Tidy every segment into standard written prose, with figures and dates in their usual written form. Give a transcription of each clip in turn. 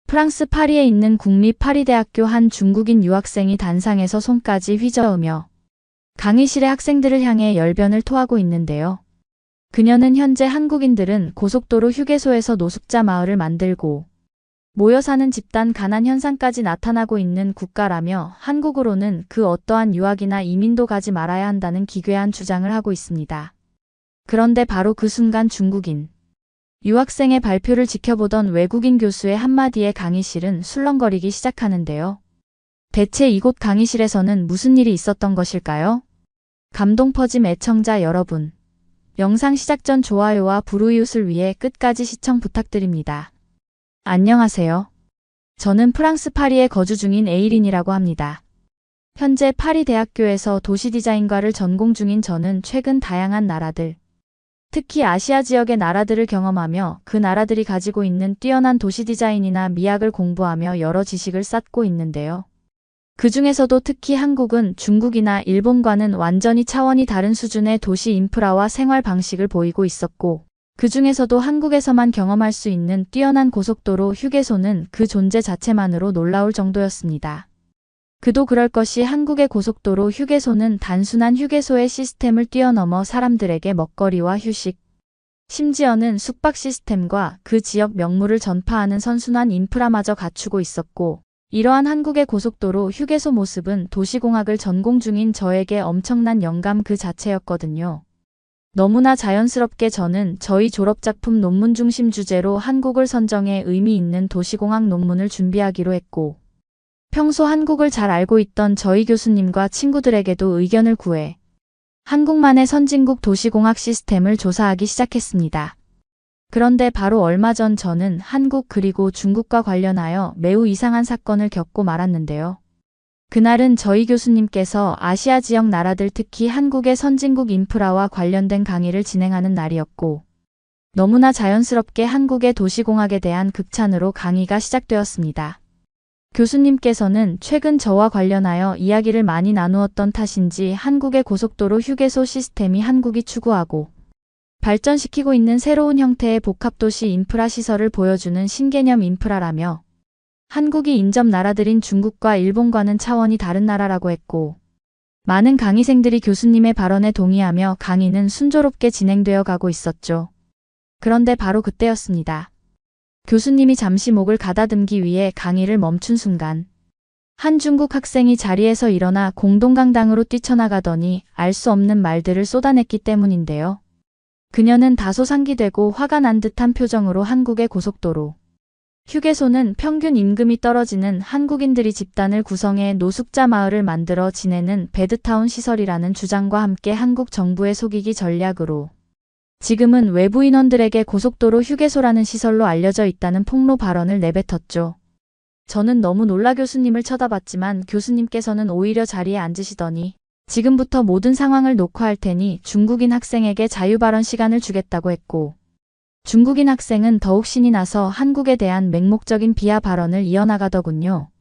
프랑스 파리에 있는 국립파리대학교 한 중국인 유학생이 단상에서 손까지 휘저으며 강의실의 학생들을 향해 열변을 토하고 있는데요. 그녀는 현재 한국인들은 고속도로 휴게소에서 노숙자 마을을 만들고 모여 사는 집단 가난 현상까지 나타나고 있는 국가라며 한국으로는 그 어떠한 유학이나 이민도 가지 말아야 한다는 기괴한 주장을 하고 있습니다. 그런데 바로 그 순간 중국인 유학생의 발표를 지켜보던 외국인 교수의 한마디에 강의실은 술렁거리기 시작하는데요. 대체 이곳 강의실에서는 무슨 일이 있었던 것일까요? 감동 퍼짐 애청자 여러분. 영상 시작 전 좋아요와 불우이웃을 위해 끝까지 시청 부탁드립니다. 안녕하세요. 저는 프랑스 파리에 거주 중인 에이린이라고 합니다. 현재 파리 대학교에서 도시 디자인과를 전공 중인 저는 최근 다양한 나라들, 특히 아시아 지역의 나라들을 경험하며 그 나라들이 가지고 있는 뛰어난 도시 디자인이나 미학을 공부하며 여러 지식을 쌓고 있는데요. 그 중에서도 특히 한국은 중국이나 일본과는 완전히 차원이 다른 수준의 도시 인프라와 생활 방식을 보이고 있었고, 그 중에서도 한국에서만 경험할 수 있는 뛰어난 고속도로 휴게소는 그 존재 자체만으로 놀라울 정도였습니다. 그도 그럴 것이 한국의 고속도로 휴게소는 단순한 휴게소의 시스템을 뛰어넘어 사람들에게 먹거리와 휴식, 심지어는 숙박 시스템과 그 지역 명물을 전파하는 선순환 인프라마저 갖추고 있었고, 이러한 한국의 고속도로 휴게소 모습은 도시공학을 전공 중인 저에게 엄청난 영감 그 자체였거든요. 너무나 자연스럽게 저는 저희 졸업작품 논문 중심 주제로 한국을 선정해 의미 있는 도시공학 논문을 준비하기로 했고, 평소 한국을 잘 알고 있던 저희 교수님과 친구들에게도 의견을 구해 한국만의 선진국 도시공학 시스템을 조사하기 시작했습니다. 그런데 바로 얼마 전 저는 한국 그리고 중국과 관련하여 매우 이상한 사건을 겪고 말았는데요. 그날은 저희 교수님께서 아시아 지역 나라들 특히 한국의 선진국 인프라와 관련된 강의를 진행하는 날이었고, 너무나 자연스럽게 한국의 도시공학에 대한 극찬으로 강의가 시작되었습니다. 교수님께서는 최근 저와 관련하여 이야기를 많이 나누었던 탓인지 한국의 고속도로 휴게소 시스템이 한국이 추구하고 발전시키고 있는 새로운 형태의 복합도시 인프라 시설을 보여주는 신개념 인프라라며 한국이 인접 나라들인 중국과 일본과는 차원이 다른 나라라고 했고, 많은 강의생들이 교수님의 발언에 동의하며 강의는 순조롭게 진행되어 가고 있었죠. 그런데 바로 그때였습니다. 교수님이 잠시 목을 가다듬기 위해 강의를 멈춘 순간 한 중국 학생이 자리에서 일어나 공동강당으로 뛰쳐나가더니 알 수 없는 말들을 쏟아냈기 때문인데요. 그녀는 다소 상기되고 화가 난 듯한 표정으로 한국의 고속도로 휴게소는 평균 임금이 떨어지는 한국인들이 집단을 구성해 노숙자 마을을 만들어 지내는 배드타운 시설이라는 주장과 함께 한국 정부의 속이기 전략으로 지금은 외부 인원들에게 고속도로 휴게소라는 시설로 알려져 있다는 폭로 발언을 내뱉었죠. 저는 너무 놀라 교수님을 쳐다봤지만 교수님께서는 오히려 자리에 앉으시더니 지금부터 모든 상황을 녹화할 테니 중국인 학생에게 자유발언 시간을 주겠다고 했고, 중국인 학생은 더욱 신이 나서 한국에 대한 맹목적인 비하 발언을 이어나가더군요.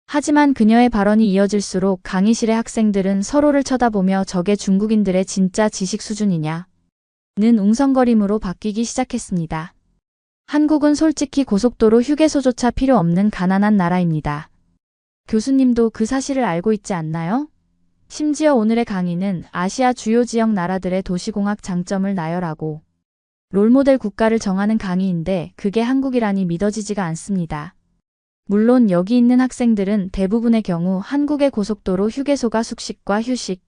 하지만 그녀의 발언이 이어질수록 강의실의 학생들은 서로를 쳐다보며 저게 중국인들의 진짜 지식 수준이냐 는 웅성거림으로 바뀌기 시작했습니다. 한국은 솔직히 고속도로 휴게소조차 필요 없는 가난한 나라입니다. 교수님도 그 사실을 알고 있지 않나요? 심지어 오늘의 강의는 아시아 주요 지역 나라들의 도시공학 장점을 나열하고 롤모델 국가를 정하는 강의인데 그게 한국이라니 믿어지지가 않습니다. 물론 여기 있는 학생들은 대부분의 경우 한국의 고속도로 휴게소가 숙식과 휴식,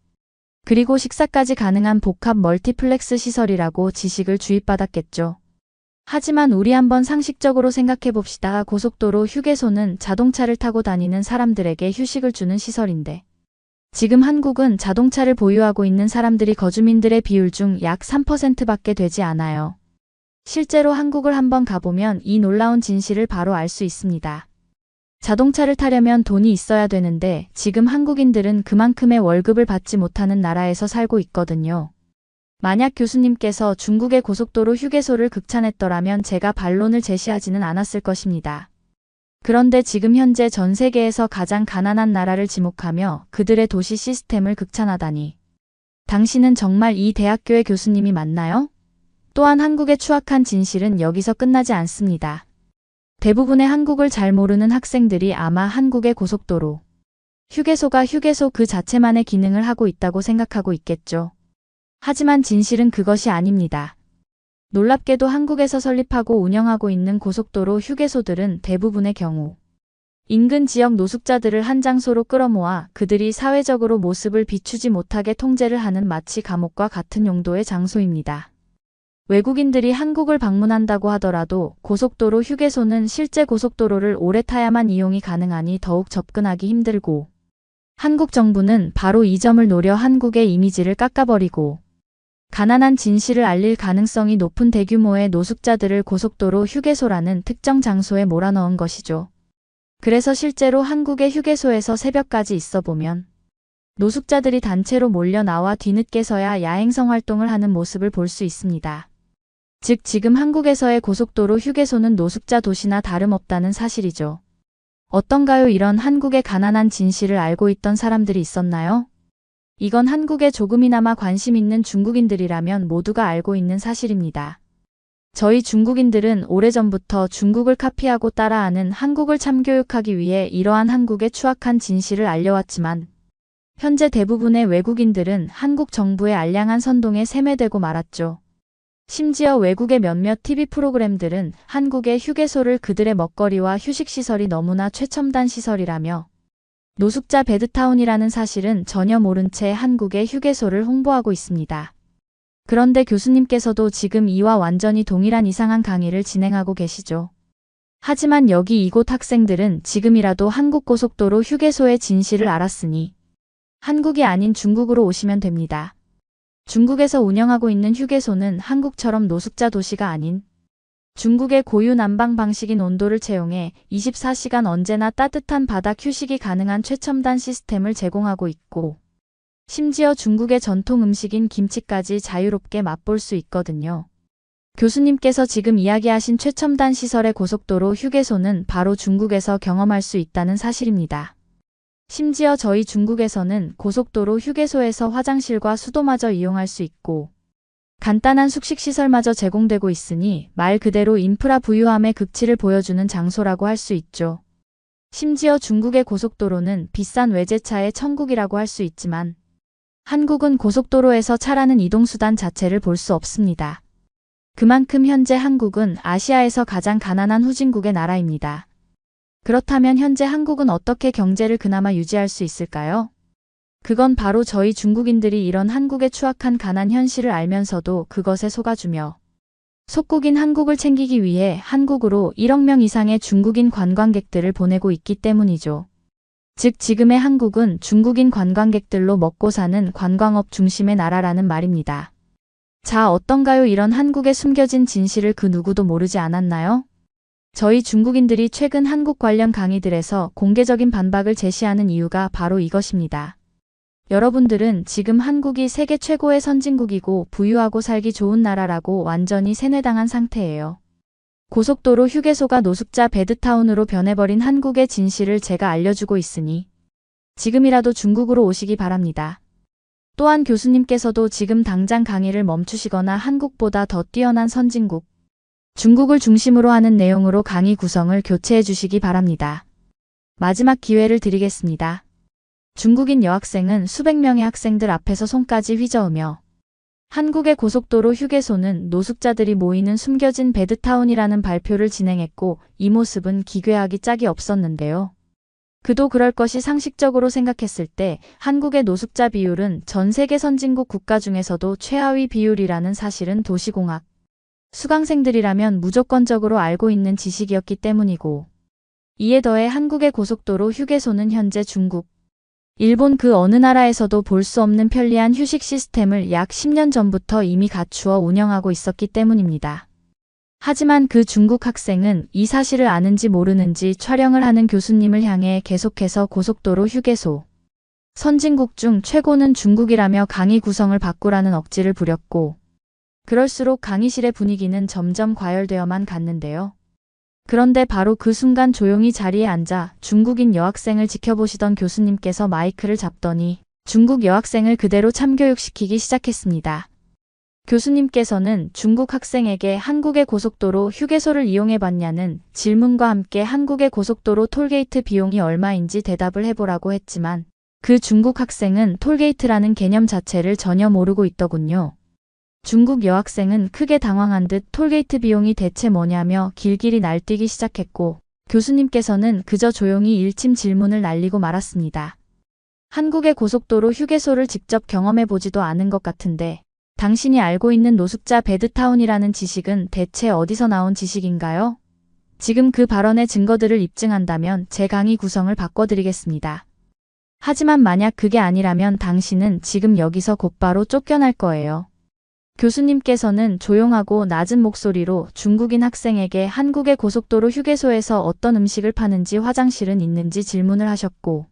그리고 식사까지 가능한 복합 멀티플렉스 시설이라고 지식을 주입받았겠죠. 하지만 우리 한번 상식적으로 생각해 봅시다. 고속도로 휴게소는 자동차를 타고 다니는 사람들에게 휴식을 주는 시설인데, 지금 한국은 자동차를 보유하고 있는 사람들이 거주민들의 비율 중 약 3%밖에 되지 않아요. 실제로 한국을 한번 가보면 이 놀라운 진실을 바로 알 수 있습니다. 자동차를 타려면 돈이 있어야 되는데 지금 한국인들은 그만큼의 월급을 받지 못하는 나라에서 살고 있거든요. 만약 교수님께서 중국의 고속도로 휴게소를 극찬했더라면 제가 반론을 제시하지는 않았을 것입니다. 그런데 지금 현재 전 세계에서 가장 가난한 나라를 지목하며 그들의 도시 시스템을 극찬하다니. 당신은 정말 이 대학교의 교수님이 맞나요? 또한 한국의 추악한 진실은 여기서 끝나지 않습니다. 대부분의 한국을 잘 모르는 학생들이 아마 한국의 고속도로, 휴게소가 휴게소 그 자체만의 기능을 하고 있다고 생각하고 있겠죠. 하지만 진실은 그것이 아닙니다. 놀랍게도 한국에서 설립하고 운영하고 있는 고속도로 휴게소들은 대부분의 경우 인근 지역 노숙자들을 한 장소로 끌어모아 그들이 사회적으로 모습을 비추지 못하게 통제를 하는 마치 감옥과 같은 용도의 장소입니다. 외국인들이 한국을 방문한다고 하더라도 고속도로 휴게소는 실제 고속도로를 오래 타야만 이용이 가능하니 더욱 접근하기 힘들고, 한국 정부는 바로 이 점을 노려 한국의 이미지를 깎아버리고 가난한 진실을 알릴 가능성이 높은 대규모의 노숙자들을 고속도로 휴게소라는 특정 장소에 몰아넣은 것이죠. 그래서 실제로 한국의 휴게소에서 새벽까지 있어보면 노숙자들이 단체로 몰려 나와 뒤늦게서야 야행성 활동을 하는 모습을 볼 수 있습니다. 즉 지금 한국에서의 고속도로 휴게소는 노숙자 도시나 다름없다는 사실이죠. 어떤가요? 이런 한국의 가난한 진실을 알고 있던 사람들이 있었나요? 이건 한국에 조금이나마 관심 있는 중국인들이라면 모두가 알고 있는 사실입니다. 저희 중국인들은 오래전부터 중국을 카피하고 따라하는 한국을 참교육하기 위해 이러한 한국의 추악한 진실을 알려왔지만 현재 대부분의 외국인들은 한국 정부의 알량한 선동에 세뇌되고 말았죠. 심지어 외국의 몇몇 TV 프로그램들은 한국의 휴게소를 그들의 먹거리와 휴식시설이 너무나 최첨단 시설이라며 노숙자 배드타운이라는 사실은 전혀 모른 채 한국의 휴게소를 홍보하고 있습니다. 그런데 교수님께서도 지금 이와 완전히 동일한 이상한 강의를 진행하고 계시죠. 하지만 여기 이곳 학생들은 지금이라도 한국 고속도로 휴게소의 진실을 알았으니 한국이 아닌 중국으로 오시면 됩니다. 중국에서 운영하고 있는 휴게소는 한국처럼 노숙자 도시가 아닌 중국의 고유 난방 방식인 온도를 채용해 24시간 언제나 따뜻한 바닥 휴식이 가능한 최첨단 시스템을 제공하고 있고 심지어 중국의 전통 음식인 김치까지 자유롭게 맛볼 수 있거든요. 교수님께서 지금 이야기하신 최첨단 시설의 고속도로 휴게소는 바로 중국에서 경험할 수 있다는 사실입니다. 심지어 저희 중국에서는 고속도로 휴게소에서 화장실과 수도마저 이용할 수 있고 간단한 숙식시설마저 제공되고 있으니 말 그대로 인프라 부유함의 극치를 보여주는 장소라고 할 수 있죠. 심지어 중국의 고속도로는 비싼 외제차의 천국이라고 할 수 있지만 한국은 고속도로에서 차라는 이동수단 자체를 볼 수 없습니다. 그만큼 현재 한국은 아시아에서 가장 가난한 후진국의 나라입니다. 그렇다면 현재 한국은 어떻게 경제를 그나마 유지할 수 있을까요? 그건 바로 저희 중국인들이 이런 한국의 추악한 가난 현실을 알면서도 그것에 속아주며 속국인 한국을 챙기기 위해 한국으로 1억 명 이상의 중국인 관광객들을 보내고 있기 때문이죠. 즉 지금의 한국은 중국인 관광객들로 먹고 사는 관광업 중심의 나라라는 말입니다. 자, 어떤가요? 이런 한국의 숨겨진 진실을 그 누구도 모르지 않았나요? 저희 중국인들이 최근 한국 관련 강의들에서 공개적인 반박을 제시하는 이유가 바로 이것입니다. 여러분들은 지금 한국이 세계 최고의 선진국이고 부유하고 살기 좋은 나라라고 완전히 세뇌당한 상태예요. 고속도로 휴게소가 노숙자 배드타운으로 변해버린 한국의 진실을 제가 알려주고 있으니 지금이라도 중국으로 오시기 바랍니다. 또한 교수님께서도 지금 당장 강의를 멈추시거나 한국보다 더 뛰어난 선진국, 중국을 중심으로 하는 내용으로 강의 구성을 교체해 주시기 바랍니다. 마지막 기회를 드리겠습니다. 중국인 여학생은 수백 명의 학생들 앞에서 손까지 휘저으며 한국의 고속도로 휴게소는 노숙자들이 모이는 숨겨진 배드타운이라는 발표를 진행했고 이 모습은 기괴하기 짝이 없었는데요. 그도 그럴 것이 상식적으로 생각했을 때 한국의 노숙자 비율은 전 세계 선진국 국가 중에서도 최하위 비율이라는 사실은 도시공학 수강생들이라면 무조건적으로 알고 있는 지식이었기 때문이고 이에 더해 한국의 고속도로 휴게소는 현재 중국, 일본 그 어느 나라에서도 볼 수 없는 편리한 휴식 시스템을 약 10년 전부터 이미 갖추어 운영하고 있었기 때문입니다. 하지만 그 중국 학생은 이 사실을 아는지 모르는지 촬영을 하는 교수님을 향해 계속해서 고속도로 휴게소, 선진국 중 최고는 중국이라며 강의 구성을 바꾸라는 억지를 부렸고 그럴수록 강의실의 분위기는 점점 과열되어만 갔는데요. 그런데 바로 그 순간 조용히 자리에 앉아 중국인 여학생을 지켜보시던 교수님께서 마이크를 잡더니 중국 여학생을 그대로 참교육시키기 시작했습니다. 교수님께서는 중국 학생에게 한국의 고속도로 휴게소를 이용해 봤냐는 질문과 함께 한국의 고속도로 톨게이트 비용이 얼마인지 대답을 해보라고 했지만 그 중국 학생은 톨게이트라는 개념 자체를 전혀 모르고 있더군요. 중국 여학생은 크게 당황한 듯 톨게이트 비용이 대체 뭐냐며 길길이 날뛰기 시작했고 교수님께서는 그저 조용히 일침 질문을 날리고 말았습니다. 한국의 고속도로 휴게소를 직접 경험해 보지도 않은 것 같은데 당신이 알고 있는 노숙자 베드타운이라는 지식은 대체 어디서 나온 지식인가요? 지금 그 발언의 증거들을 입증한다면 제 강의 구성을 바꿔드리겠습니다. 하지만 만약 그게 아니라면 당신은 지금 여기서 곧바로 쫓겨날 거예요. 교수님께서는 조용하고 낮은 목소리로 중국인 학생에게 한국의 고속도로 휴게소에서 어떤 음식을 파는지 화장실은 있는지 질문을 하셨고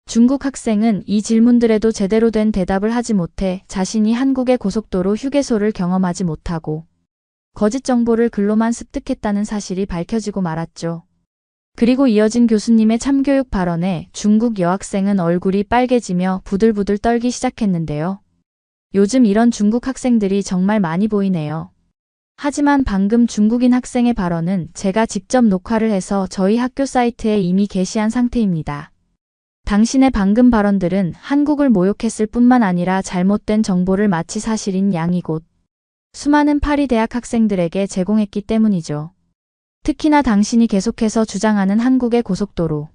중국 학생은 이 질문들에도 제대로 된 대답을 하지 못해 자신이 한국의 고속도로 휴게소를 경험하지 못하고 거짓 정보를 글로만 습득했다는 사실이 밝혀지고 말았죠. 그리고 이어진 교수님의 참교육 발언에 중국 여학생은 얼굴이 빨개지며 부들부들 떨기 시작했는데요. 요즘 이런 중국 학생들이 정말 많이 보이네요. 하지만 방금 중국인 학생의 발언은 제가 직접 녹화를 해서 저희 학교 사이트에 이미 게시한 상태입니다. 당신의 방금 발언들은 한국을 모욕했을 뿐만 아니라 잘못된 정보를 마치 사실인 양이 곧 수많은 파리 대학 학생들에게 제공했기 때문이죠. 특히나 당신이 계속해서 주장하는 한국의 고속도로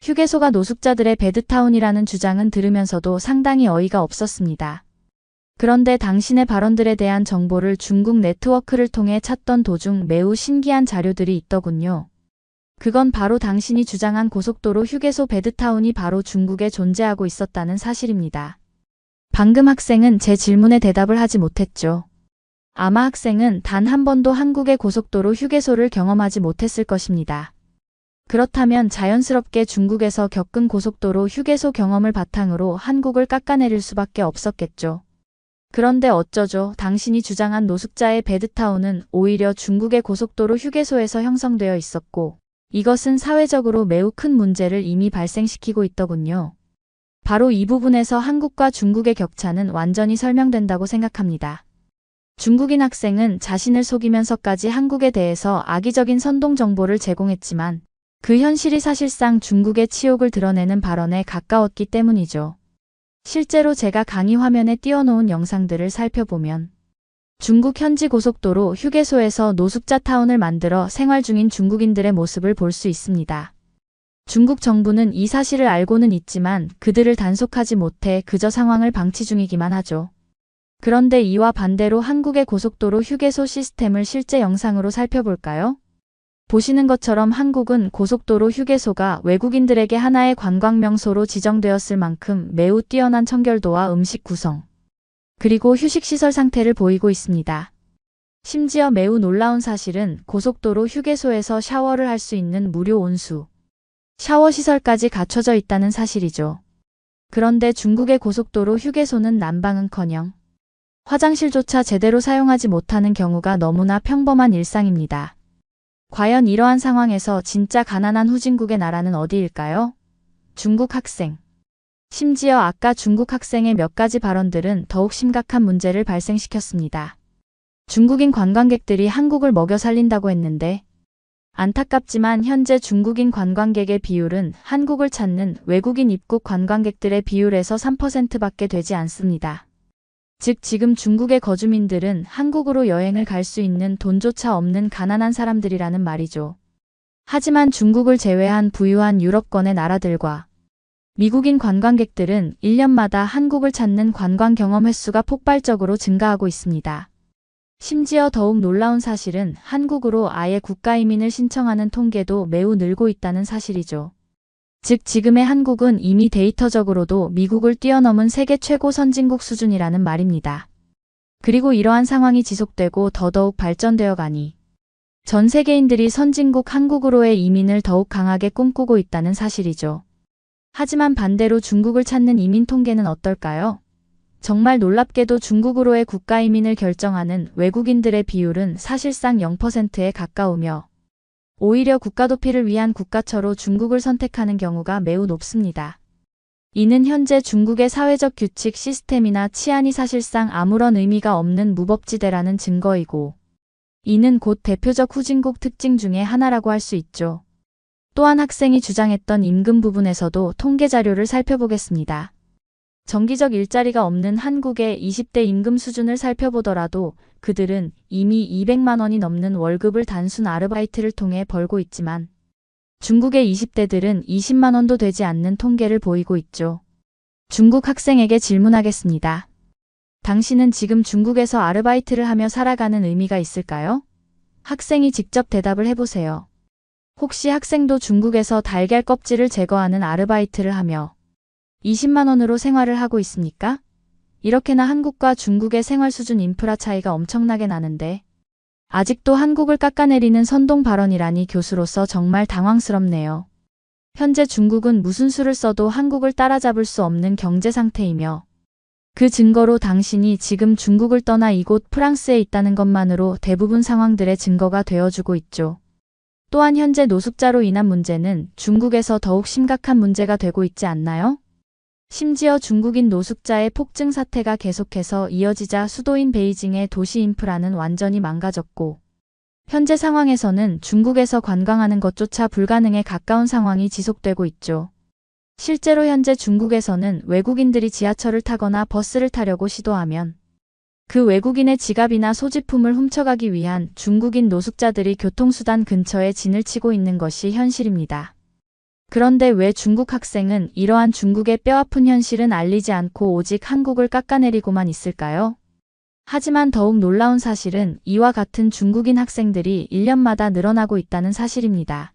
휴게소가 노숙자들의 베드타운이라는 주장은 들으면서도 상당히 어이가 없었습니다. 그런데 당신의 발언들에 대한 정보를 중국 네트워크를 통해 찾던 도중 매우 신기한 자료들이 있더군요. 그건 바로 당신이 주장한 고속도로 휴게소 베드타운이 바로 중국에 존재하고 있었다는 사실입니다. 방금 학생은 제 질문에 대답을 하지 못했죠. 아마 학생은 단 한 번도 한국의 고속도로 휴게소를 경험하지 못했을 것입니다. 그렇다면 자연스럽게 중국에서 겪은 고속도로 휴게소 경험을 바탕으로 한국을 깎아내릴 수밖에 없었겠죠. 그런데 어쩌죠? 당신이 주장한 노숙자의 베드타운은 오히려 중국의 고속도로 휴게소에서 형성되어 있었고 이것은 사회적으로 매우 큰 문제를 이미 발생시키고 있더군요. 바로 이 부분에서 한국과 중국의 격차는 완전히 설명된다고 생각합니다. 중국인 학생은 자신을 속이면서까지 한국에 대해서 악의적인 선동 정보를 제공했지만 그 현실이 사실상 중국의 치욕을 드러내는 발언에 가까웠기 때문이죠. 실제로 제가 강의 화면에 띄워놓은 영상들을 살펴보면 중국 현지 고속도로 휴게소에서 노숙자 타운을 만들어 생활 중인 중국인들의 모습을 볼 수 있습니다. 중국 정부는 이 사실을 알고는 있지만 그들을 단속하지 못해 그저 상황을 방치 중이기만 하죠. 그런데 이와 반대로 한국의 고속도로 휴게소 시스템을 실제 영상으로 살펴볼까요? 보시는 것처럼 한국은 고속도로 휴게소가 외국인들에게 하나의 관광 명소로 지정되었을 만큼 매우 뛰어난 청결도와 음식 구성, 그리고 휴식시설 상태를 보이고 있습니다. 심지어 매우 놀라운 사실은 고속도로 휴게소에서 샤워를 할 수 있는 무료 온수, 샤워 시설까지 갖춰져 있다는 사실이죠. 그런데 중국의 고속도로 휴게소는 난방은커녕 화장실조차 제대로 사용하지 못하는 경우가 너무나 평범한 일상입니다. 과연 이러한 상황에서 진짜 가난한 후진국의 나라는 어디일까요? 중국 학생. 심지어 아까 중국 학생의 몇 가지 발언들은 더욱 심각한 문제를 발생시켰습니다. 중국인 관광객들이 한국을 먹여 살린다고 했는데 안타깝지만 현재 중국인 관광객의 비율은 한국을 찾는 외국인 입국 관광객들의 비율에서 3%밖에 되지 않습니다. 즉 지금 중국의 거주민들은 한국으로 여행을 갈 수 있는 돈조차 없는 가난한 사람들이라는 말이죠. 하지만 중국을 제외한 부유한 유럽권의 나라들과 미국인 관광객들은 1년마다 한국을 찾는 관광 경험 횟수가 폭발적으로 증가하고 있습니다. 심지어 더욱 놀라운 사실은 한국으로 아예 국가 이민을 신청하는 통계도 매우 늘고 있다는 사실이죠. 즉 지금의 한국은 이미 데이터적으로도 미국을 뛰어넘은 세계 최고 선진국 수준이라는 말입니다. 그리고 이러한 상황이 지속되고 더더욱 발전되어 가니 전 세계인들이 선진국 한국으로의 이민을 더욱 강하게 꿈꾸고 있다는 사실이죠. 하지만 반대로 중국을 찾는 이민 통계는 어떨까요? 정말 놀랍게도 중국으로의 국가 이민을 결정하는 외국인들의 비율은 사실상 0%에 가까우며 오히려 국가 도피를 위한 국가처로 중국을 선택하는 경우가 매우 높습니다. 이는 현재 중국의 사회적 규칙 시스템이나 치안이 사실상 아무런 의미가 없는 무법지대라는 증거이고, 이는 곧 대표적 후진국 특징 중의 하나라고 할 수 있죠. 또한 학생이 주장했던 임금 부분에서도 통계 자료를 살펴보겠습니다. 정기적 일자리가 없는 한국의 20대 임금 수준을 살펴보더라도 그들은 이미 200만 원이 넘는 월급을 단순 아르바이트를 통해 벌고 있지만 중국의 20대들은 20만 원도 되지 않는 통계를 보이고 있죠. 중국 학생에게 질문하겠습니다. 당신은 지금 중국에서 아르바이트를 하며 살아가는 의미가 있을까요? 학생이 직접 대답을 해보세요. 혹시 학생도 중국에서 달걀 껍질을 제거하는 아르바이트를 하며 20만 원으로 생활을 하고 있습니까? 이렇게나 한국과 중국의 생활 수준 인프라 차이가 엄청나게 나는데 아직도 한국을 깎아내리는 선동 발언이라니 교수로서 정말 당황스럽네요. 현재 중국은 무슨 수를 써도 한국을 따라잡을 수 없는 경제 상태이며 그 증거로 당신이 지금 중국을 떠나 이곳 프랑스에 있다는 것만으로 대부분 상황들의 증거가 되어주고 있죠. 또한 현재 노숙자로 인한 문제는 중국에서 더욱 심각한 문제가 되고 있지 않나요? 심지어 중국인 노숙자의 폭증 사태가 계속해서 이어지자 수도인 베이징의 도시 인프라는 완전히 망가졌고 현재 상황에서는 중국에서 관광하는 것조차 불가능에 가까운 상황이 지속되고 있죠. 실제로 현재 중국에서는 외국인들이 지하철을 타거나 버스를 타려고 시도하면 그 외국인의 지갑이나 소지품을 훔쳐가기 위한 중국인 노숙자들이 교통수단 근처에 진을 치고 있는 것이 현실입니다. 그런데 왜 중국 학생은 이러한 중국의 뼈아픈 현실은 알리지 않고 오직 한국을 깎아내리고만 있을까요? 하지만 더욱 놀라운 사실은 이와 같은 중국인 학생들이 1년마다 늘어나고 있다는 사실입니다.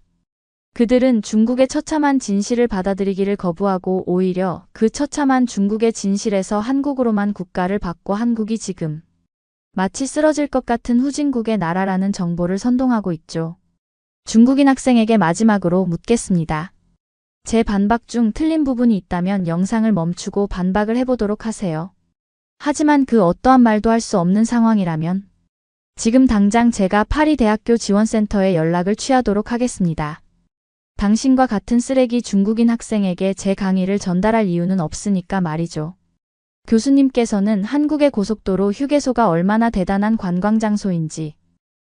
그들은 중국의 처참한 진실을 받아들이기를 거부하고 오히려 그 처참한 중국의 진실에서 한국으로만 국가를 바꿔 한국이 지금 마치 쓰러질 것 같은 후진국의 나라라는 정보를 선동하고 있죠. 중국인 학생에게 마지막으로 묻겠습니다. 제 반박 중 틀린 부분이 있다면 영상을 멈추고 반박을 해보도록 하세요. 하지만 그 어떠한 말도 할 수 없는 상황이라면 지금 당장 제가 파리 대학교 지원센터에 연락을 취하도록 하겠습니다. 당신과 같은 쓰레기 중국인 학생에게 제 강의를 전달할 이유는 없으니까 말이죠. 교수님께서는 한국의 고속도로 휴게소가 얼마나 대단한 관광장소인지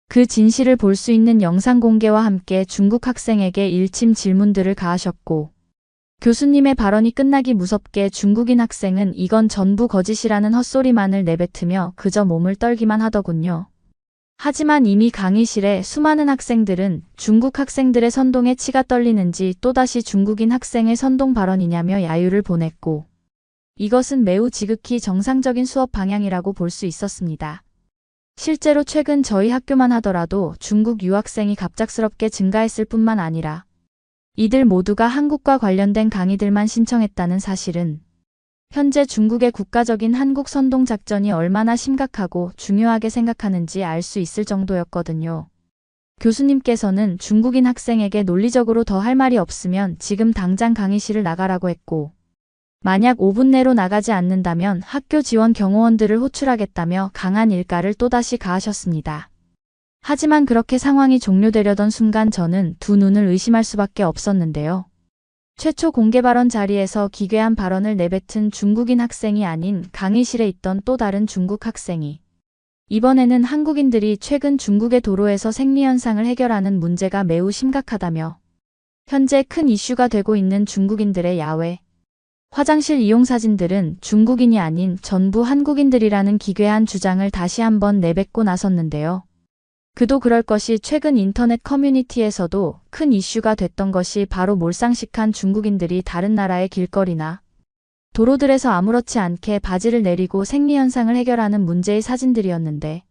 그 진실을 볼 수 있는 영상 공개와 함께 중국 학생에게 일침 질문들을 가하셨고 교수님의 발언이 끝나기 무섭게 중국인 학생은 이건 전부 거짓이라는 헛소리만을 내뱉으며 그저 몸을 떨기만 하더군요. 하지만 이미 강의실에 수많은 학생들은 중국 학생들의 선동에 치가 떨리는지 또다시 중국인 학생의 선동 발언이냐며 야유를 보냈고 이것은 매우 지극히 정상적인 수업 방향이라고 볼 수 있었습니다. 실제로 최근 저희 학교만 하더라도 중국 유학생이 갑작스럽게 증가했을 뿐만 아니라 이들 모두가 한국과 관련된 강의들만 신청했다는 사실은 현재 중국의 국가적인 한국 선동 작전이 얼마나 심각하고 중요하게 생각하는지 알 수 있을 정도였거든요. 교수님께서는 중국인 학생에게 논리적으로 더 할 말이 없으면 지금 당장 강의실을 나가라고 했고 만약 5분 내로 나가지 않는다면 학교 지원 경호원들을 호출하겠다며 강한 일가를 또다시 가하셨습니다. 하지만 그렇게 상황이 종료되려던 순간 저는 두 눈을 의심할 수밖에 없었는데요. 최초 공개 발언 자리에서 기괴한 발언을 내뱉은 중국인 학생이 아닌 강의실에 있던 또 다른 중국 학생이 이번에는 한국인들이 최근 중국의 도로에서 생리현상을 해결하는 문제가 매우 심각하다며 현재 큰 이슈가 되고 있는 중국인들의 야외 화장실 이용 사진들은 중국인이 아닌 전부 한국인들이라는 기괴한 주장을 다시 한번 내뱉고 나섰는데요. 그도 그럴 것이 최근 인터넷 커뮤니티에서도 큰 이슈가 됐던 것이 바로 몰상식한 중국인들이 다른 나라의 길거리나 도로들에서 아무렇지 않게 바지를 내리고 생리현상을 해결하는 문제의 사진들이었는데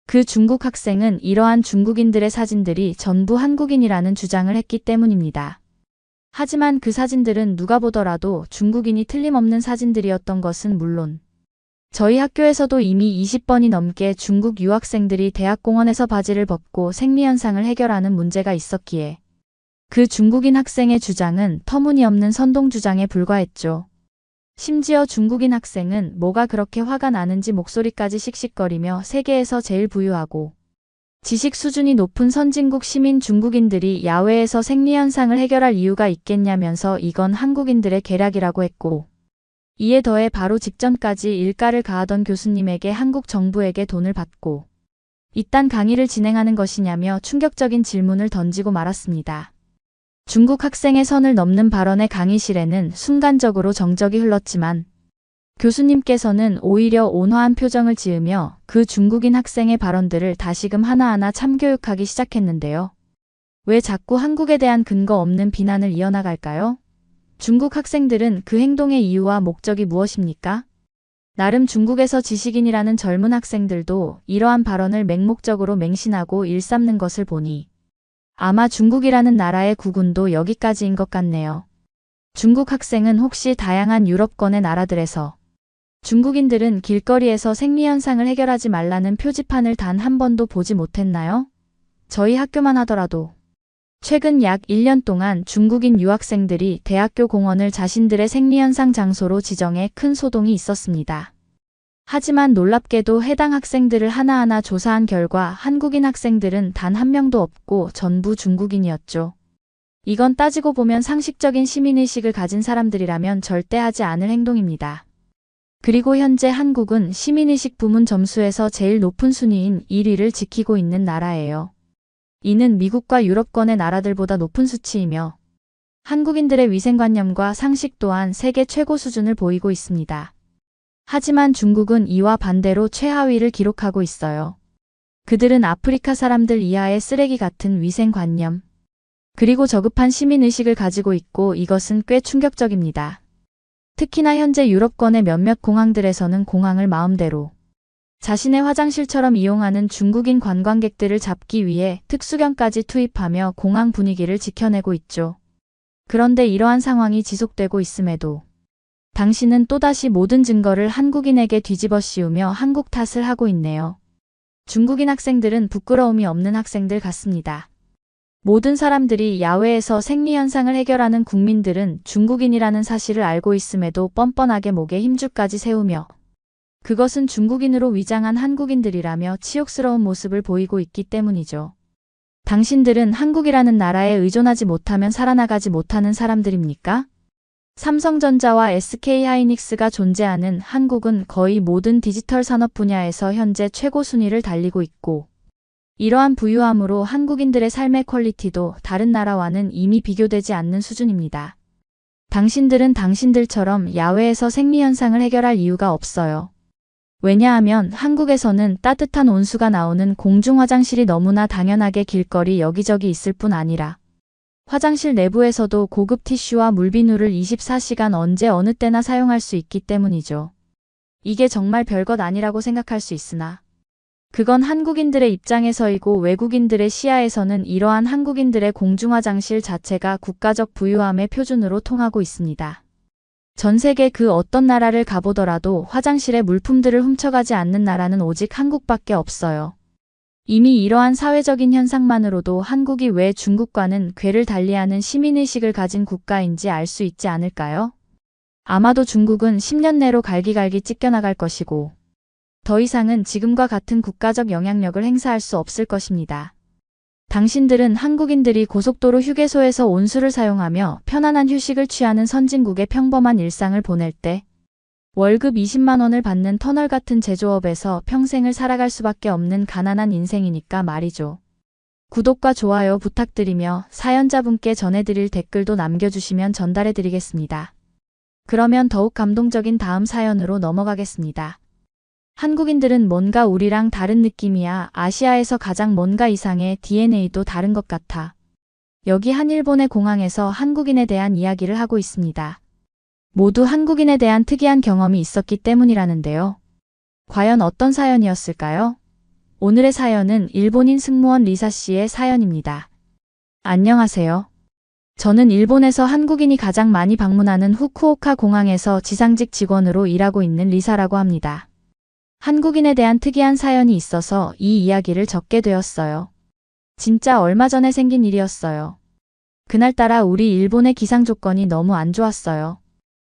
그 중국 학생은 이러한 중국인들의 사진들이 전부 한국인이라는 주장을 했기 때문입니다. 하지만 그 사진들은 누가 보더라도 중국인이 틀림없는 사진들이었던 것은 물론 저희 학교에서도 이미 20번이 넘게 중국 유학생들이 대학 공원에서 바지를 벗고 생리현상을 해결하는 문제가 있었기에 그 중국인 학생의 주장은 터무니없는 선동 주장에 불과했죠. 심지어 중국인 학생은 뭐가 그렇게 화가 나는지 목소리까지 씩씩거리며 세계에서 제일 부유하고 지식 수준이 높은 선진국 시민 중국인들이 야외에서 생리현상을 해결할 이유가 있겠냐면서 이건 한국인들의 계략이라고 했고, 이에 더해 바로 직전까지 일가를 가하던 교수님에게 한국 정부에게 돈을 받고 이딴 강의를 진행하는 것이냐며 충격적인 질문을 던지고 말았습니다. 중국 학생의 선을 넘는 발언의 강의실에는 순간적으로 정적이 흘렀지만 교수님께서는 오히려 온화한 표정을 지으며 그 중국인 학생의 발언들을 다시금 하나하나 참교육하기 시작했는데요. 왜 자꾸 한국에 대한 근거 없는 비난을 이어나갈까요? 중국 학생들은 그 행동의 이유와 목적이 무엇입니까? 나름 중국에서 지식인이라는 젊은 학생들도 이러한 발언을 맹목적으로 맹신하고 일삼는 것을 보니 아마 중국이라는 나라의 구군도 여기까지인 것 같네요. 중국 학생은 혹시 다양한 유럽권의 나라들에서 중국인들은 길거리에서 생리현상을 해결하지 말라는 표지판을 단 한 번도 보지 못했나요? 저희 학교만 하더라도 최근 약 1년 동안 중국인 유학생들이 대학교 공원을 자신들의 생리현상 장소로 지정해 큰 소동이 있었습니다. 하지만 놀랍게도 해당 학생들을 하나하나 조사한 결과 한국인 학생들은 단 한 명도 없고 전부 중국인이었죠. 이건 따지고 보면 상식적인 시민의식을 가진 사람들이라면 절대 하지 않을 행동입니다. 그리고 현재 한국은 시민의식 부문 점수에서 제일 높은 순위인 1위를 지키고 있는 나라예요. 이는 미국과 유럽권의 나라들보다 높은 수치이며 한국인들의 위생관념과 상식 또한 세계 최고 수준을 보이고 있습니다. 하지만 중국은 이와 반대로 최하위를 기록하고 있어요. 그들은 아프리카 사람들 이하의 쓰레기 같은 위생관념, 그리고 저급한 시민의식을 가지고 있고 이것은 꽤 충격적입니다. 특히나 현재 유럽권의 몇몇 공항들에서는 공항을 마음대로 자신의 화장실처럼 이용하는 중국인 관광객들을 잡기 위해 특수경까지 투입하며 공항 분위기를 지켜내고 있죠. 그런데 이러한 상황이 지속되고 있음에도 당신은 또다시 모든 증거를 한국인에게 뒤집어 씌우며 한국 탓을 하고 있네요. 중국인 학생들은 부끄러움이 없는 학생들 같습니다. 모든 사람들이 야외에서 생리현상을 해결하는 국민들은 중국인이라는 사실을 알고 있음에도 뻔뻔하게 목에 힘줄까지 세우며 그것은 중국인으로 위장한 한국인들이라며 치욕스러운 모습을 보이고 있기 때문이죠. 당신들은 한국이라는 나라에 의존하지 못하면 살아나가지 못하는 사람들입니까? 삼성전자와 SK하이닉스가 존재하는 한국은 거의 모든 디지털 산업 분야에서 현재 최고 순위를 달리고 있고 이러한 부유함으로 한국인들의 삶의 퀄리티도 다른 나라와는 이미 비교되지 않는 수준입니다. 당신들은 당신들처럼 야외에서 생리현상을 해결할 이유가 없어요. 왜냐하면 한국에서는 따뜻한 온수가 나오는 공중화장실이 너무나 당연하게 길거리 여기저기 있을 뿐 아니라 화장실 내부에서도 고급 티슈와 물비누를 24시간 언제 어느 때나 사용할 수 있기 때문이죠. 이게 정말 별것 아니라고 생각할 수 있으나 그건 한국인들의 입장에서이고 외국인들의 시야에서는 이러한 한국인들의 공중화장실 자체가 국가적 부유함의 표준으로 통하고 있습니다. 전 세계 그 어떤 나라를 가보더라도 화장실에 물품들을 훔쳐가지 않는 나라는 오직 한국밖에 없어요. 이미 이러한 사회적인 현상만으로도 한국이 왜 중국과는 궤를 달리하는 시민의식을 가진 국가인지 알 수 있지 않을까요? 아마도 중국은 10년 내로 갈기갈기 찢겨나갈 것이고 더 이상은 지금과 같은 국가적 영향력을 행사할 수 없을 것입니다. 당신들은 한국인들이 고속도로 휴게소에서 온수를 사용하며 편안한 휴식을 취하는 선진국의 평범한 일상을 보낼 때 월급 20만 원을 받는 터널 같은 제조업에서 평생을 살아갈 수밖에 없는 가난한 인생이니까 말이죠. 구독과 좋아요 부탁드리며 사연자분께 전해드릴 댓글도 남겨주시면 전달해드리겠습니다. 그러면 더욱 감동적인 다음 사연으로 넘어가겠습니다. 한국인들은 뭔가 우리랑 다른 느낌이야. 아시아에서 가장 뭔가 이상해. DNA도 다른 것 같아. 여기 한 일본의 공항에서 한국인에 대한 이야기를 하고 있습니다. 모두 한국인에 대한 특이한 경험이 있었기 때문이라는데요. 과연 어떤 사연이었을까요? 오늘의 사연은 일본인 승무원 리사 씨의 사연입니다. 안녕하세요. 저는 일본에서 한국인이 가장 많이 방문하는 후쿠오카 공항에서 지상직 직원으로 일하고 있는 리사라고 합니다. 한국인에 대한 특이한 사연이 있어서 이 이야기를 적게 되었어요. 진짜 얼마 전에 생긴 일이었어요. 그날따라 우리 일본의 기상 조건이 너무 안 좋았어요.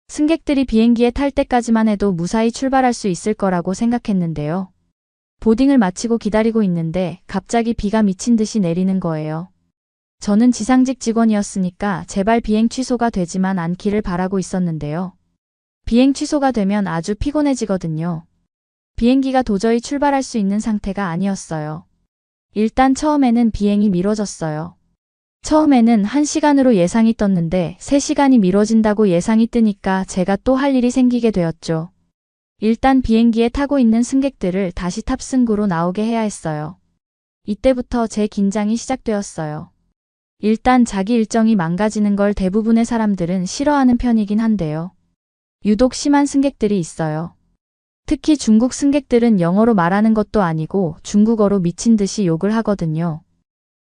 승객들이 비행기에 탈 때까지만 해도 무사히 출발할 수 있을 거라고 생각했는데요. 보딩을 마치고 기다리고 있는데 갑자기 비가 미친 듯이 내리는 거예요. 저는 지상직 직원이었으니까 제발 비행 취소가 되지만 않기를 바라고 있었는데요. 비행 취소가 되면 아주 피곤해지거든요. 비행기가 도저히 출발할 수 있는 상태가 아니었어요. 일단 처음에는 비행이 미뤄졌어요. 처음에는 1시간으로 예상이 떴는데 3시간이 미뤄진다고 예상이 뜨니까 제가 또 할 일이 생기게 되었죠. 일단 비행기에 타고 있는 승객들을 다시 탑승구로 나오게 해야 했어요. 이때부터 제 긴장이 시작되었어요. 일단 자기 일정이 망가지는 걸 대부분의 사람들은 싫어하는 편이긴 한데요. 유독 심한 승객들이 있어요. 특히 중국 승객들은 영어로 말하는 것도 아니고 중국어로 미친 듯이 욕을 하거든요.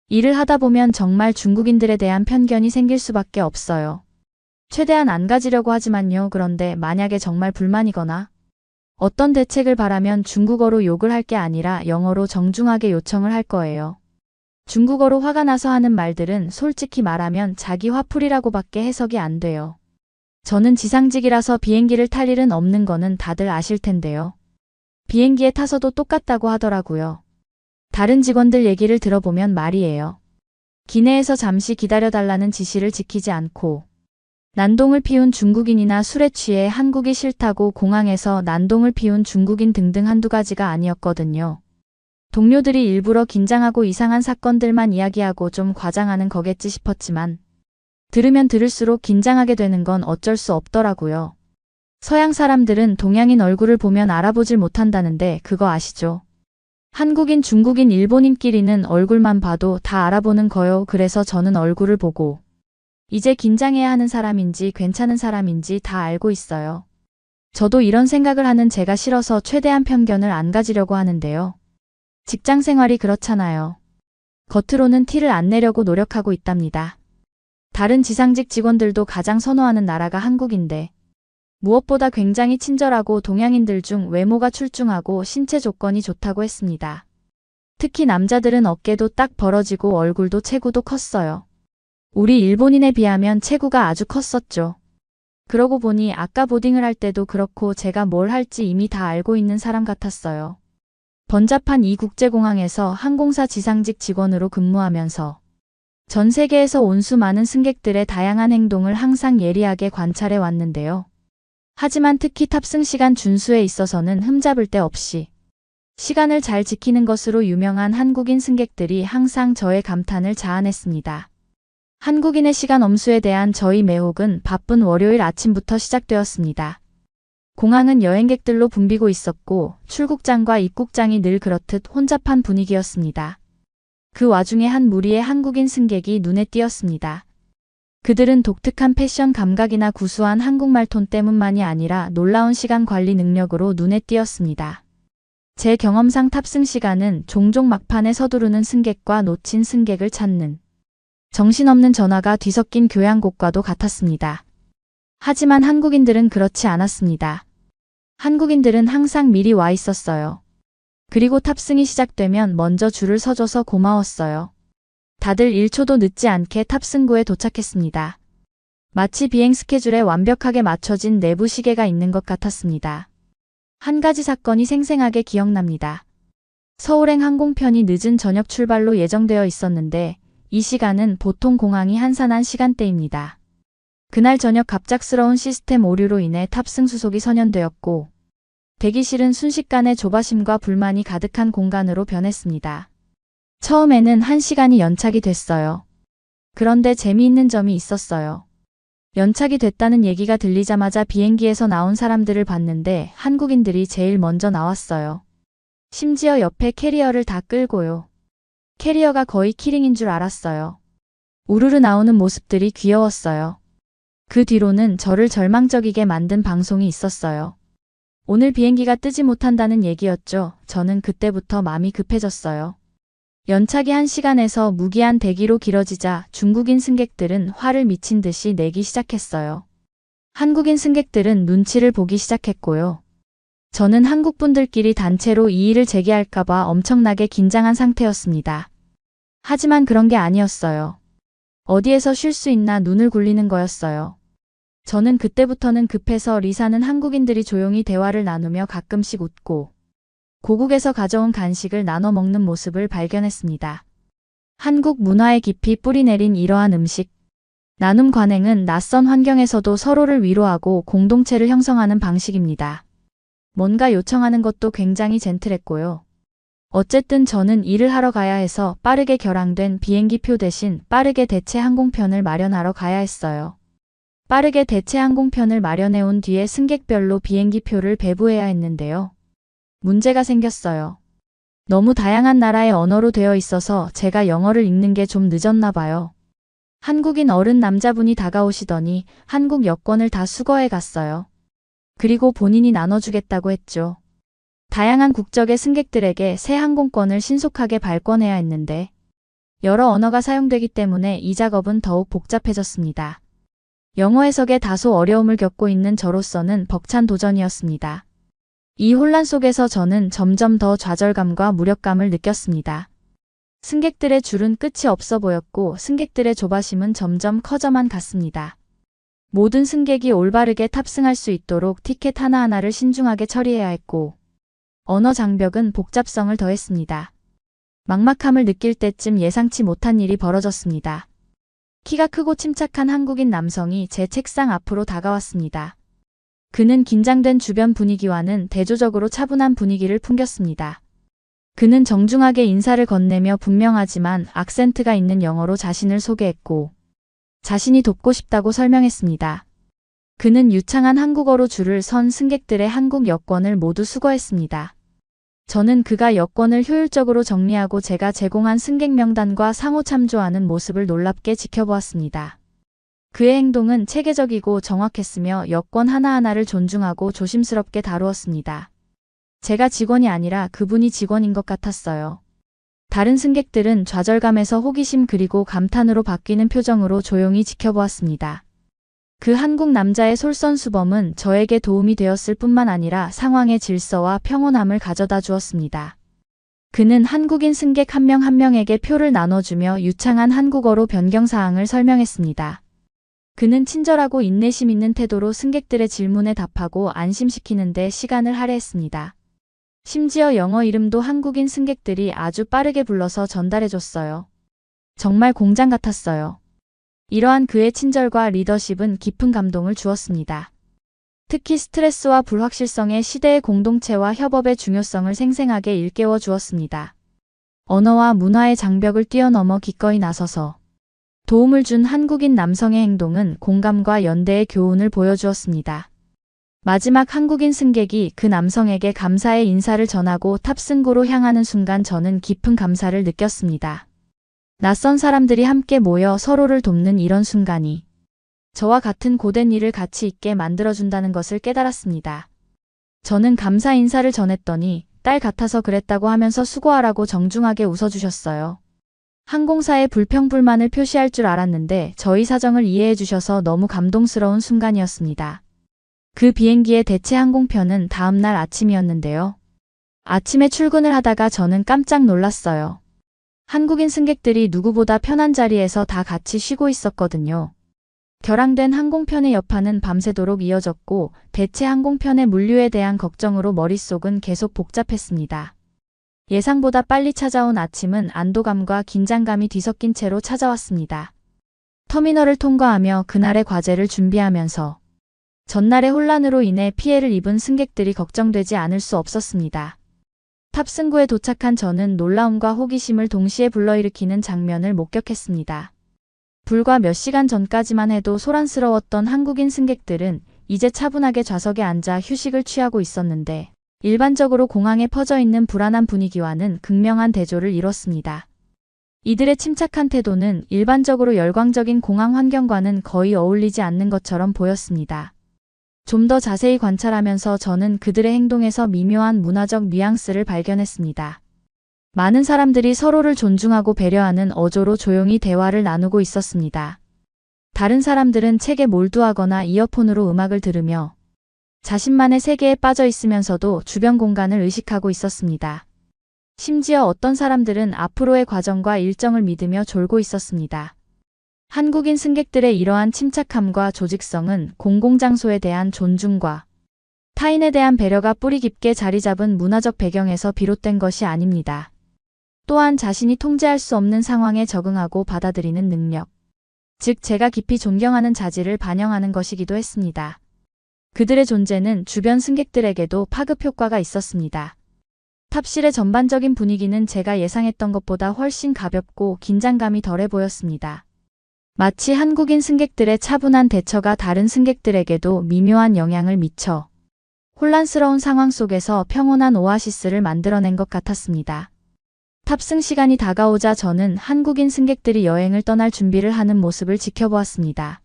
일을 하다 보면 정말 중국인들에 대한 편견이 생길 수밖에 없어요. 최대한 안 가지려고 하지만요. 그런데 만약에 정말 불만이거나 어떤 대책을 바라면 중국어로 욕을 할 게 아니라 영어로 정중하게 요청을 할 거예요. 중국어로 화가 나서 하는 말들은 솔직히 말하면 자기 화풀이라고밖에 해석이 안 돼요. 저는 지상직이라서 비행기를 탈 일은 없는 거는 다들 아실 텐데요. 비행기에 타서도 똑같다고 하더라고요. 다른 직원들 얘기를 들어보면 말이에요. 기내에서 잠시 기다려달라는 지시를 지키지 않고 난동을 피운 중국인이나 술에 취해 한국이 싫다고 공항에서 난동을 피운 중국인 등등 한두 가지가 아니었거든요. 동료들이 일부러 긴장하고 이상한 사건들만 이야기하고 좀 과장하는 거겠지 싶었지만 들으면 들을수록 긴장하게 되는 건 어쩔 수 없더라고요. 서양 사람들은 동양인 얼굴을 보면 알아보질 못한다는데 그거 아시죠? 한국인, 중국인, 일본인끼리는 얼굴만 봐도 다 알아보는 거요. 그래서 저는 얼굴을 보고 이제 긴장해야 하는 사람인지 괜찮은 사람인지 다 알고 있어요. 저도 이런 생각을 하는 제가 싫어서 최대한 편견을 안 가지려고 하는데요. 직장 생활이 그렇잖아요. 겉으로는 티를 안 내려고 노력하고 있답니다. 다른 지상직 직원들도 가장 선호하는 나라가 한국인데 무엇보다 굉장히 친절하고 동양인들 중 외모가 출중하고 신체 조건이 좋다고 했습니다. 특히 남자들은 어깨도 딱 벌어지고 얼굴도 체구도 컸어요. 우리 일본인에 비하면 체구가 아주 컸었죠. 그러고 보니 아까 보딩을 할 때도 그렇고 제가 뭘 할지 이미 다 알고 있는 사람 같았어요. 번잡한 이 국제공항에서 항공사 지상직 직원으로 근무하면서 전 세계에서 온 수많은 승객들의 다양한 행동을 항상 예리하게 관찰해 왔는데요. 하지만 특히 탑승 시간 준수에 있어서는 흠잡을 데 없이 시간을 잘 지키는 것으로 유명한 한국인 승객들이 항상 저의 감탄을 자아냈습니다. 한국인의 시간 엄수에 대한 저희 매혹은 바쁜 월요일 아침부터 시작되었습니다. 공항은 여행객들로 붐비고 있었고 출국장과 입국장이 늘 그렇듯 혼잡한 분위기였습니다. 그 와중에 한 무리의 한국인 승객이 눈에 띄었습니다. 그들은 독특한 패션 감각이나 구수한 한국말 톤 때문만이 아니라 놀라운 시간 관리 능력으로 눈에 띄었습니다. 제 경험상 탑승 시간은 종종 막판에 서두르는 승객과 놓친 승객을 찾는 정신없는 전화가 뒤섞인 교향곡과도 같았습니다. 하지만 한국인들은 그렇지 않았습니다. 한국인들은 항상 미리 와 있었어요. 그리고 탑승이 시작되면 먼저 줄을 서줘서 고마웠어요. 다들 1초도 늦지 않게 탑승구에 도착했습니다. 마치 비행 스케줄에 완벽하게 맞춰진 내부 시계가 있는 것 같았습니다. 한 가지 사건이 생생하게 기억납니다. 서울행 항공편이 늦은 저녁 출발로 예정되어 있었는데 이 시간은 보통 공항이 한산한 시간대입니다. 그날 저녁 갑작스러운 시스템 오류로 인해 탑승 수속이 선연되었고 대기실은 순식간에 조바심과 불만이 가득한 공간으로 변했습니다. 처음에는 1시간이 연착이 됐어요. 그런데 재미있는 점이 있었어요. 연착이 됐다는 얘기가 들리자마자 비행기에서 나온 사람들을 봤는데 한국인들이 제일 먼저 나왔어요. 심지어 옆에 캐리어를 다 끌고요. 캐리어가 거의 키링인 줄 알았어요. 우르르 나오는 모습들이 귀여웠어요. 그 뒤로는 저를 절망적이게 만든 방송이 있었어요. 오늘 비행기가 뜨지 못한다는 얘기였죠. 저는 그때부터 마음이 급해졌어요. 연착이 1시간에서 무기한 대기로 길어지자 중국인 승객들은 화를 미친 듯이 내기 시작했어요. 한국인 승객들은 눈치를 보기 시작했고요. 저는 한국분들끼리 단체로 이의를 제기할까봐 엄청나게 긴장한 상태였습니다. 하지만 그런 게 아니었어요. 어디에서 쉴 수 있나 눈을 굴리는 거였어요. 저는 그때부터는 급해서 리사는 한국인들이 조용히 대화를 나누며 가끔씩 웃고 고국에서 가져온 간식을 나눠 먹는 모습을 발견했습니다. 한국 문화에 깊이 뿌리내린 이러한 음식 나눔 관행은 낯선 환경에서도 서로를 위로하고 공동체를 형성하는 방식입니다. 뭔가 요청하는 것도 굉장히 젠틀했고요. 어쨌든 저는 일을 하러 가야 해서 빠르게 결항된 비행기표 대신 빠르게 대체 항공편을 마련하러 가야 했어요. 빠르게 대체 항공편을 마련해 온 뒤에 승객별로 비행기표를 배부해야 했는데요. 문제가 생겼어요. 너무 다양한 나라의 언어로 되어 있어서 제가 영어를 읽는 게 좀 늦었나 봐요. 한국인 어른 남자분이 다가오시더니 한국 여권을 다 수거해 갔어요. 그리고 본인이 나눠주겠다고 했죠. 다양한 국적의 승객들에게 새 항공권을 신속하게 발권해야 했는데 여러 언어가 사용되기 때문에 이 작업은 더욱 복잡해졌습니다. 영어 해석에 다소 어려움을 겪고 있는 저로서는 벅찬 도전이었습니다. 이 혼란 속에서 저는 점점 더 좌절감과 무력감을 느꼈습니다. 승객들의 줄은 끝이 없어 보였고 승객들의 조바심은 점점 커져만 갔습니다. 모든 승객이 올바르게 탑승할 수 있도록 티켓 하나하나를 신중하게 처리해야 했고 언어 장벽은 복잡성을 더했습니다. 막막함을 느낄 때쯤 예상치 못한 일이 벌어졌습니다. 키가 크고 침착한 한국인 남성이 제 책상 앞으로 다가왔습니다. 그는 긴장된 주변 분위기와는 대조적으로 차분한 분위기를 풍겼습니다. 그는 정중하게 인사를 건네며 분명하지만 악센트가 있는 영어로 자신을 소개했고 자신이 돕고 싶다고 설명했습니다. 그는 유창한 한국어로 줄을 선 승객들의 한국 여권을 모두 수거했습니다. 저는 그가 여권을 효율적으로 정리하고 제가 제공한 승객 명단과 상호 참조하는 모습을 놀랍게 지켜보았습니다. 그의 행동은 체계적이고 정확했으며 여권 하나하나를 존중하고 조심스럽게 다루었습니다. 제가 직원이 아니라 그분이 직원인 것 같았어요. 다른 승객들은 좌절감에서 호기심 그리고 감탄으로 바뀌는 표정으로 조용히 지켜보았습니다. 그 한국 남자의 솔선수범은 저에게 도움이 되었을 뿐만 아니라 상황의 질서와 평온함을 가져다 주었습니다. 그는 한국인 승객 한 명 한 명에게 표를 나눠주며 유창한 한국어로 변경사항을 설명했습니다. 그는 친절하고 인내심 있는 태도로 승객들의 질문에 답하고 안심시키는 데 시간을 할애했습니다. 심지어 영어 이름도 한국인 승객들이 아주 빠르게 불러서 전달해줬어요. 정말 공장 같았어요. 이러한 그의 친절과 리더십은 깊은 감동을 주었습니다. 특히 스트레스와 불확실성의 시대의 공동체와 협업의 중요성을 생생하게 일깨워 주었습니다. 언어와 문화의 장벽을 뛰어넘어 기꺼이 나서서 도움을 준 한국인 남성의 행동은 공감과 연대의 교훈을 보여주었습니다. 마지막 한국인 승객이 그 남성에게 감사의 인사를 전하고 탑승구로 향하는 순간 저는 깊은 감사를 느꼈습니다. 낯선 사람들이 함께 모여 서로를 돕는 이런 순간이 저와 같은 고된 일을 가치 있게 만들어준다는 것을 깨달았습니다. 저는 감사 인사를 전했더니 딸 같아서 그랬다고 하면서 수고하라고 정중하게 웃어주셨어요. 항공사에 불평불만을 표시할 줄 알았는데 저희 사정을 이해해 주셔서 너무 감동스러운 순간이었습니다. 그 비행기의 대체 항공편은 다음날 아침이었는데요. 아침에 출근을 하다가 저는 깜짝 놀랐어요. 한국인 승객들이 누구보다 편한 자리에서 다 같이 쉬고 있었거든요. 결항된 항공편의 여파는 밤새도록 이어졌고 대체 항공편의 물류에 대한 걱정으로 머릿속은 계속 복잡했습니다. 예상보다 빨리 찾아온 아침은 안도감과 긴장감이 뒤섞인 채로 찾아왔습니다. 터미널을 통과하며 그날의 과제를 준비하면서 전날의 혼란으로 인해 피해를 입은 승객들이 걱정되지 않을 수 없었습니다. 탑승구에 도착한 저는 놀라움과 호기심을 동시에 불러일으키는 장면을 목격했습니다. 불과 몇 시간 전까지만 해도 소란스러웠던 한국인 승객들은 이제 차분하게 좌석에 앉아 휴식을 취하고 있었는데 일반적으로 공항에 퍼져 있는 불안한 분위기와는 극명한 대조를 이뤘습니다. 이들의 침착한 태도는 일반적으로 열광적인 공항 환경과는 거의 어울리지 않는 것처럼 보였습니다. 좀 더 자세히 관찰하면서 저는 그들의 행동에서 미묘한 문화적 뉘앙스를 발견했습니다. 많은 사람들이 서로를 존중하고 배려하는 어조로 조용히 대화를 나누고 있었습니다. 다른 사람들은 책에 몰두하거나 이어폰으로 음악을 들으며 자신만의 세계에 빠져 있으면서도 주변 공간을 의식하고 있었습니다. 심지어 어떤 사람들은 앞으로의 과정과 일정을 믿으며 졸고 있었습니다. 한국인 승객들의 이러한 침착함과 조직성은 공공장소에 대한 존중과 타인에 대한 배려가 뿌리 깊게 자리 잡은 문화적 배경에서 비롯된 것이 아닙니다. 또한 자신이 통제할 수 없는 상황에 적응하고 받아들이는 능력. 즉 제가 깊이 존경하는 자질을 반영하는 것이기도 했습니다. 그들의 존재는 주변 승객들에게도 파급 효과가 있었습니다. 탑실의 전반적인 분위기는 제가 예상했던 것보다 훨씬 가볍고 긴장감이 덜해 보였습니다. 마치 한국인 승객들의 차분한 대처가 다른 승객들에게도 미묘한 영향을 미쳐 혼란스러운 상황 속에서 평온한 오아시스를 만들어낸 것 같았습니다. 탑승 시간이 다가오자 저는 한국인 승객들이 여행을 떠날 준비를 하는 모습을 지켜보았습니다.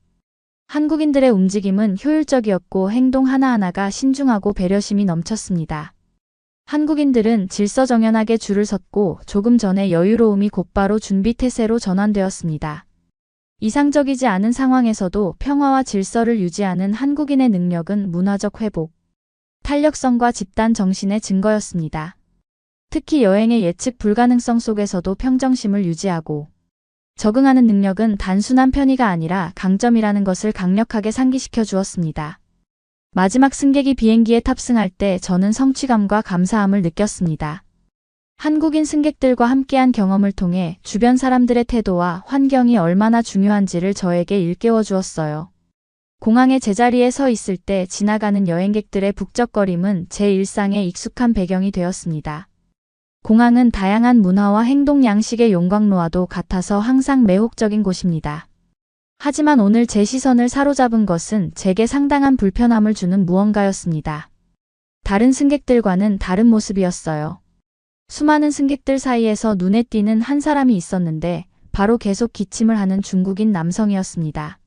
한국인들의 움직임은 효율적이었고 행동 하나하나가 신중하고 배려심이 넘쳤습니다. 한국인들은 질서정연하게 줄을 섰고 조금 전에 여유로움이 곧바로 준비 태세로 전환되었습니다. 이상적이지 않은 상황에서도 평화와 질서를 유지하는 한국인의 능력은 문화적 회복, 탄력성과 집단 정신의 증거였습니다. 특히 여행의 예측 불가능성 속에서도 평정심을 유지하고 적응하는 능력은 단순한 편의가 아니라 강점이라는 것을 강력하게 상기시켜 주었습니다. 마지막 승객이 비행기에 탑승할 때 저는 성취감과 감사함을 느꼈습니다. 한국인 승객들과 함께한 경험을 통해 주변 사람들의 태도와 환경이 얼마나 중요한지를 저에게 일깨워 주었어요. 공항의 제자리에 서 있을 때 지나가는 여행객들의 북적거림은 제 일상에 익숙한 배경이 되었습니다. 공항은 다양한 문화와 행동 양식의 용광로와도 같아서 항상 매혹적인 곳입니다. 하지만 오늘 제 시선을 사로잡은 것은 제게 상당한 불편함을 주는 무언가였습니다. 다른 승객들과는 다른 모습이었어요. 수많은 승객들 사이에서 눈에 띄는 한 사람이 있었는데 바로 계속 기침을 하는 중국인 남성이었습니다.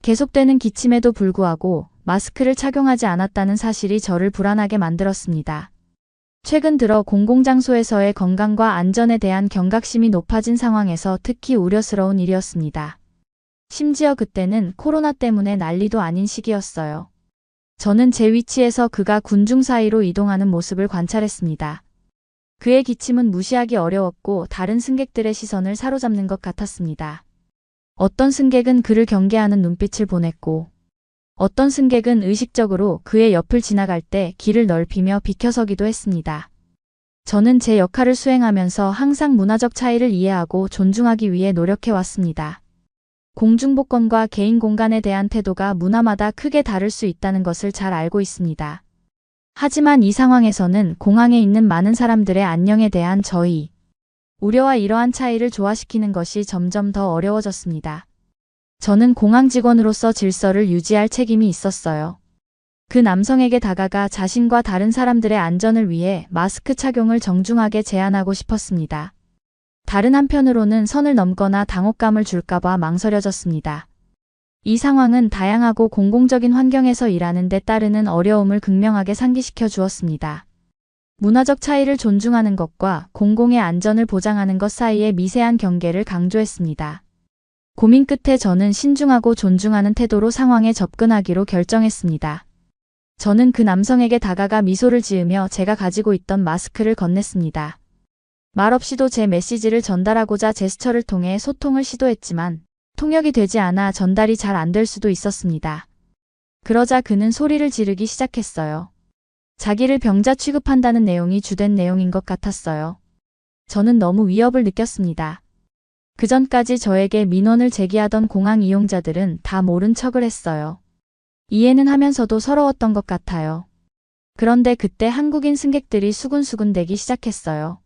계속되는 기침에도 불구하고 마스크를 착용하지 않았다는 사실이 저를 불안하게 만들었습니다. 최근 들어 공공장소에서의 건강과 안전에 대한 경각심이 높아진 상황에서 특히 우려스러운 일이었습니다. 심지어 그때는 코로나 때문에 난리도 아닌 시기였어요. 저는 제 위치에서 그가 군중 사이로 이동하는 모습을 관찰했습니다. 그의 기침은 무시하기 어려웠고 다른 승객들의 시선을 사로잡는 것 같았습니다. 어떤 승객은 그를 경계하는 눈빛을 보냈고 어떤 승객은 의식적으로 그의 옆을 지나갈 때 길을 넓히며 비켜서기도 했습니다. 저는 제 역할을 수행하면서 항상 문화적 차이를 이해하고 존중하기 위해 노력해왔습니다. 공중복권과 개인 공간에 대한 태도가 문화마다 크게 다를 수 있다는 것을 잘 알고 있습니다. 하지만 이 상황에서는 공항에 있는 많은 사람들의 안녕에 대한 저희 우려와 이러한 차이를 조화시키는 것이 점점 더 어려워졌습니다. 저는 공항 직원으로서 질서를 유지할 책임이 있었어요. 그 남성에게 다가가 자신과 다른 사람들의 안전을 위해 마스크 착용을 정중하게 제안하고 싶었습니다. 다른 한편으로는 선을 넘거나 당혹감을 줄까봐 망설여졌습니다. 이 상황은 다양하고 공공적인 환경에서 일하는 데 따르는 어려움을 극명하게 상기시켜 주었습니다. 문화적 차이를 존중하는 것과 공공의 안전을 보장하는 것 사이의 미세한 경계를 강조했습니다. 고민 끝에 저는 신중하고 존중하는 태도로 상황에 접근하기로 결정했습니다. 저는 그 남성에게 다가가 미소를 지으며 제가 가지고 있던 마스크를 건넸습니다. 말없이도 제 메시지를 전달하고자 제스처를 통해 소통을 시도했지만 통역이 되지 않아 전달이 잘 안 될 수도 있었습니다. 그러자 그는 소리를 지르기 시작했어요. 자기를 병자 취급한다는 내용이 주된 내용인 것 같았어요. 저는 너무 위협을 느꼈습니다. 그전까지 저에게 민원을 제기하던 공항 이용자들은 다 모른 척을 했어요. 이해는 하면서도 서러웠던 것 같아요. 그런데 그때 한국인 승객들이 수군수군대기 시작했어요.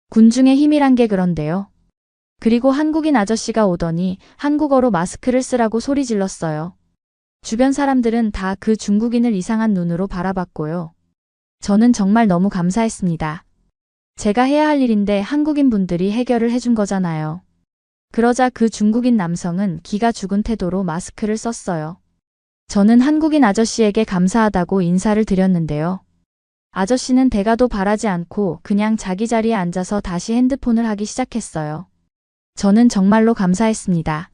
군중의 힘이란 게 그런데요. 그리고 한국인 아저씨가 오더니 한국어로 마스크를 쓰라고 소리 질렀어요. 주변 사람들은 다 그 중국인을 이상한 눈으로 바라봤고요. 저는 정말 너무 감사했습니다. 제가 해야 할 일인데 한국인 분들이 해결을 해준 거잖아요. 그러자 그 중국인 남성은 기가 죽은 태도로 마스크를 썼어요. 저는 한국인 아저씨에게 감사하다고 인사를 드렸는데요. 아저씨는 대가도 바라지 않고 그냥 자기 자리에 앉아서 다시 핸드폰을 하기 시작했어요. 저는 정말로 감사했습니다.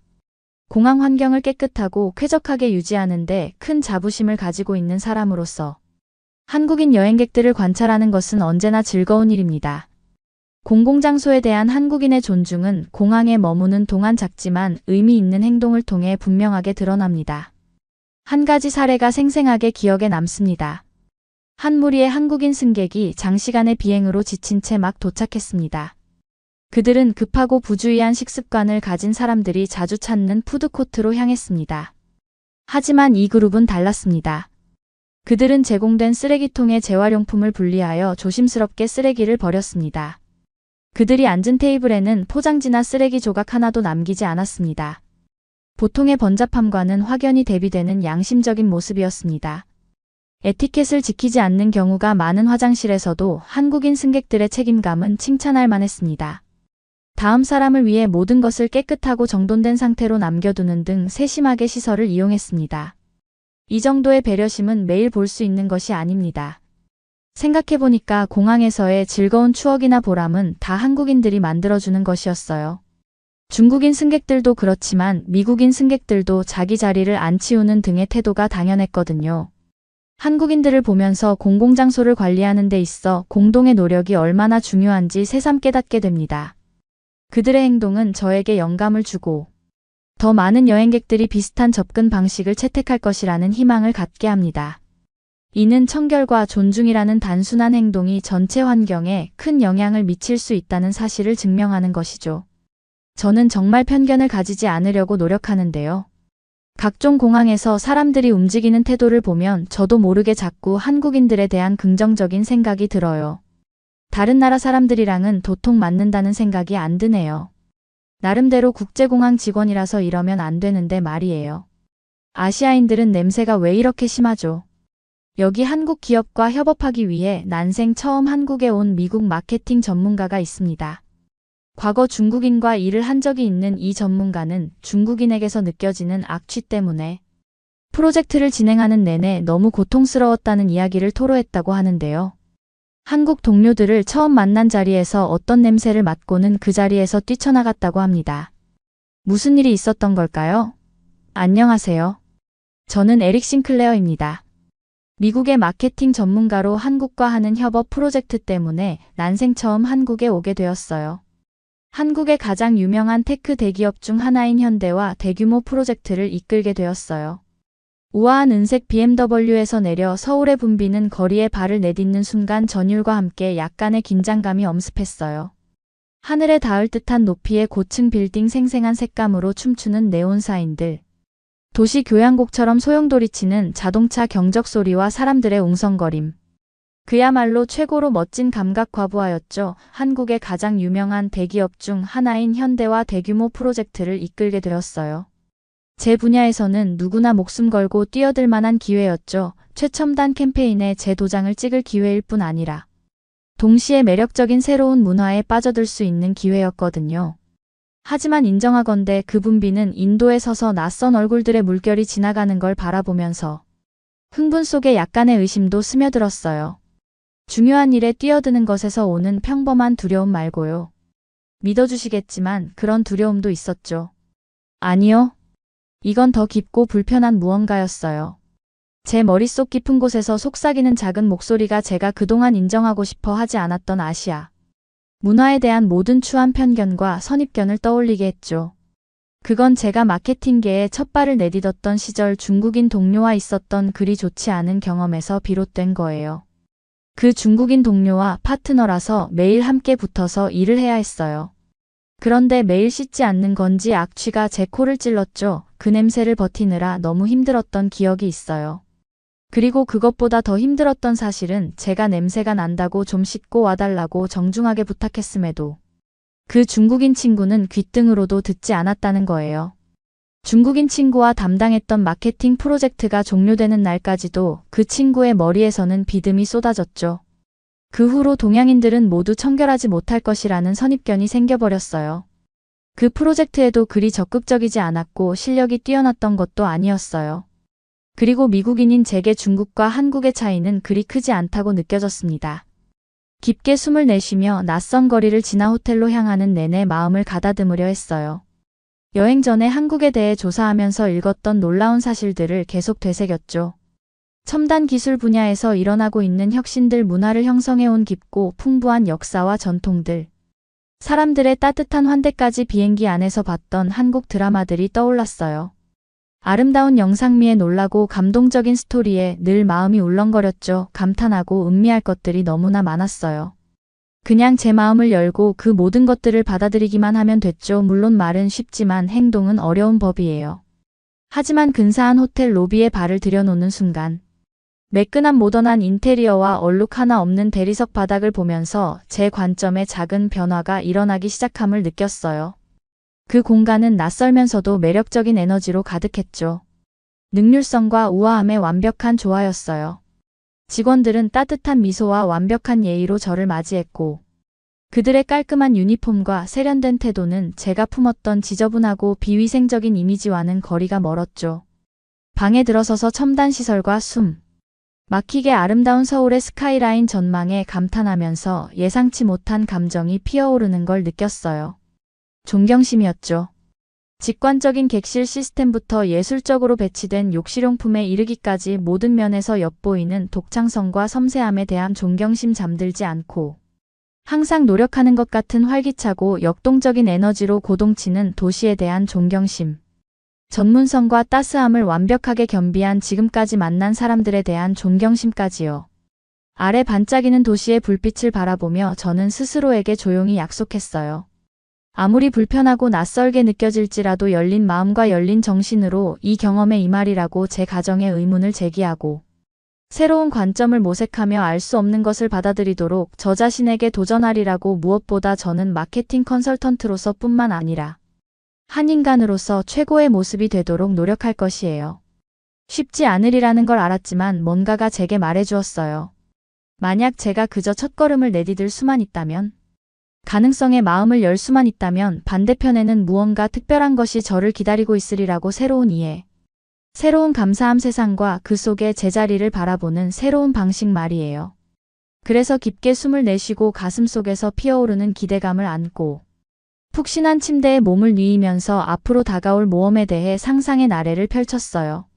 공항 환경을 깨끗하고 쾌적하게 유지하는데 큰 자부심을 가지고 있는 사람으로서 한국인 여행객들을 관찰하는 것은 언제나 즐거운 일입니다. 공공장소에 대한 한국인의 존중은 공항에 머무는 동안 작지만 의미 있는 행동을 통해 분명하게 드러납니다. 한 가지 사례가 생생하게 기억에 남습니다. 한 무리의 한국인 승객이 장시간의 비행으로 지친 채 막 도착했습니다. 그들은 급하고 부주의한 식습관을 가진 사람들이 자주 찾는 푸드코트로 향했습니다. 하지만 이 그룹은 달랐습니다. 그들은 제공된 쓰레기통에 재활용품을 분리하여 조심스럽게 쓰레기를 버렸습니다. 그들이 앉은 테이블에는 포장지나 쓰레기 조각 하나도 남기지 않았습니다. 보통의 번잡함과는 확연히 대비되는 양심적인 모습이었습니다. 에티켓을 지키지 않는 경우가 많은 화장실에서도 한국인 승객들의 책임감은 칭찬할 만했습니다. 다음 사람을 위해 모든 것을 깨끗하고 정돈된 상태로 남겨두는 등 세심하게 시설을 이용했습니다. 이 정도의 배려심은 매일 볼 수 있는 것이 아닙니다. 생각해보니까 공항에서의 즐거운 추억이나 보람은 다 한국인들이 만들어주는 것이었어요. 중국인 승객들도 그렇지만 미국인 승객들도 자기 자리를 안 치우는 등의 태도가 당연했거든요. 한국인들을 보면서 공공장소를 관리하는 데 있어 공동의 노력이 얼마나 중요한지 새삼 깨닫게 됩니다. 그들의 행동은 저에게 영감을 주고 더 많은 여행객들이 비슷한 접근 방식을 채택할 것이라는 희망을 갖게 합니다. 이는 청결과 존중이라는 단순한 행동이 전체 환경에 큰 영향을 미칠 수 있다는 사실을 증명하는 것이죠. 저는 정말 편견을 가지지 않으려고 노력하는데요. 각종 공항에서 사람들이 움직이는 태도를 보면 저도 모르게 자꾸 한국인들에 대한 긍정적인 생각이 들어요. 다른 나라 사람들이랑은 도통 맞는다는 생각이 안 드네요. 나름대로 국제공항 직원이라서 이러면 안 되는데 말이에요. 아시아인들은 냄새가 왜 이렇게 심하죠? 여기 한국 기업과 협업하기 위해 난생 처음 한국에 온 미국 마케팅 전문가가 있습니다. 과거 중국인과 일을 한 적이 있는 이 전문가는 중국인에게서 느껴지는 악취 때문에 프로젝트를 진행하는 내내 너무 고통스러웠다는 이야기를 토로했다고 하는데요. 한국 동료들을 처음 만난 자리에서 어떤 냄새를 맡고는 그 자리에서 뛰쳐나갔다고 합니다. 무슨 일이 있었던 걸까요? 안녕하세요. 저는 에릭 싱클레어입니다. 미국의 마케팅 전문가로 한국과 하는 협업 프로젝트 때문에 난생 처음 한국에 오게 되었어요. 한국의 가장 유명한 테크 대기업 중 하나인 현대와 대규모 프로젝트를 이끌게 되었어요. 우아한 은색 BMW에서 내려 서울의 붐비는 거리에 발을 내딛는 순간 전율과 함께 약간의 긴장감이 엄습했어요. 하늘에 닿을 듯한 높이의 고층 빌딩 생생한 색감으로 춤추는 네온 사인들. 도시 교향곡처럼 소용돌이치는 자동차 경적 소리와 사람들의 웅성거림. 그야말로 최고로 멋진 감각 과부하였죠. 한국의 가장 유명한 대기업 중 하나인 현대와 대규모 프로젝트를 이끌게 되었어요. 제 분야에서는 누구나 목숨 걸고 뛰어들 만한 기회였죠. 최첨단 캠페인에 제 도장을 찍을 기회일 뿐 아니라 동시에 매력적인 새로운 문화에 빠져들 수 있는 기회였거든요. 하지만 인정하건대 그 분비는 인도에 서서 낯선 얼굴들의 물결이 지나가는 걸 바라보면서 흥분 속에 약간의 의심도 스며들었어요. 중요한 일에 뛰어드는 것에서 오는 평범한 두려움 말고요. 믿어주시겠지만 그런 두려움도 있었죠. 아니요. 이건 더 깊고 불편한 무언가였어요. 제 머릿속 깊은 곳에서 속삭이는 작은 목소리가 제가 그동안 인정하고 싶어 하지 않았던 아시아 문화에 대한 모든 추한 편견과 선입견을 떠올리게 했죠. 그건 제가 마케팅계에 첫 발을 내딛었던 시절 중국인 동료와 있었던 그리 좋지 않은 경험에서 비롯된 거예요. 그 중국인 동료와 파트너라서 매일 함께 붙어서 일을 해야 했어요. 그런데 매일 씻지 않는 건지 악취가 제 코를 찔렀죠. 그 냄새를 버티느라 너무 힘들었던 기억이 있어요. 그리고 그것보다 더 힘들었던 사실은 제가 냄새가 난다고 좀 씻고 와달라고 정중하게 부탁했음에도 그 중국인 친구는 귓등으로도 듣지 않았다는 거예요. 중국인 친구와 담당했던 마케팅 프로젝트가 종료되는 날까지도 그 친구의 머리에서는 비듬이 쏟아졌죠. 그 후로 동양인들은 모두 청결하지 못할 것이라는 선입견이 생겨버렸어요. 그 프로젝트에도 그리 적극적이지 않았고 실력이 뛰어났던 것도 아니었어요. 그리고 미국인인 제게 중국과 한국의 차이는 그리 크지 않다고 느껴졌습니다. 깊게 숨을 내쉬며 낯선 거리를 지나 호텔로 향하는 내내 마음을 가다듬으려 했어요. 여행 전에 한국에 대해 조사하면서 읽었던 놀라운 사실들을 계속 되새겼죠. 첨단 기술 분야에서 일어나고 있는 혁신들, 문화를 형성해온 깊고 풍부한 역사와 전통들, 사람들의 따뜻한 환대까지 비행기 안에서 봤던 한국 드라마들이 떠올랐어요. 아름다운 영상미에 놀라고 감동적인 스토리에 늘 마음이 울렁거렸죠. 감탄하고 음미할 것들이 너무나 많았어요. 그냥 제 마음을 열고 그 모든 것들을 받아들이기만 하면 됐죠. 물론 말은 쉽지만 행동은 어려운 법이에요. 하지만 근사한 호텔 로비에 발을 들여놓는 순간 매끈한 모던한 인테리어와 얼룩 하나 없는 대리석 바닥을 보면서 제 관점에 작은 변화가 일어나기 시작함을 느꼈어요. 그 공간은 낯설면서도 매력적인 에너지로 가득했죠. 능률성과 우아함의 완벽한 조화였어요. 직원들은 따뜻한 미소와 완벽한 예의로 저를 맞이했고 그들의 깔끔한 유니폼과 세련된 태도는 제가 품었던 지저분하고 비위생적인 이미지와는 거리가 멀었죠. 방에 들어서서 첨단 시설과 숨 막히게 아름다운 서울의 스카이라인 전망에 감탄하면서 예상치 못한 감정이 피어오르는 걸 느꼈어요. 존경심이었죠. 직관적인 객실 시스템부터 예술적으로 배치된 욕실용품에 이르기까지 모든 면에서 엿보이는 독창성과 섬세함에 대한 존경심 잠들지 않고 항상 노력하는 것 같은 활기차고 역동적인 에너지로 고동치는 도시에 대한 존경심. 전문성과 따스함을 완벽하게 겸비한 지금까지 만난 사람들에 대한 존경심까지요. 아래 반짝이는 도시의 불빛을 바라보며 저는 스스로에게 조용히 약속했어요. 아무리 불편하고 낯설게 느껴질지라도 열린 마음과 열린 정신으로 이 경험에 임하리라고 제 가정에 의문을 제기하고 새로운 관점을 모색하며 알 수 없는 것을 받아들이도록 저 자신에게 도전하리라고 무엇보다 저는 마케팅 컨설턴트로서 뿐만 아니라 한 인간으로서 최고의 모습이 되도록 노력할 것이에요. 쉽지 않으리라는 걸 알았지만 뭔가가 제게 말해주었어요. 만약 제가 그저 첫걸음을 내디딜 수만 있다면, 가능성에 마음을 열 수만 있다면 반대편에는 무언가 특별한 것이 저를 기다리고 있으리라고. 새로운 이해, 새로운 감사함, 세상과 그 속에 제자리를 바라보는 새로운 방식 말이에요. 그래서 깊게 숨을 내쉬고 가슴속에서 피어오르는 기대감을 안고 푹신한 침대에 몸을 뉘이면서 앞으로 다가올 모험에 대해 상상의 나래를 펼쳤어요.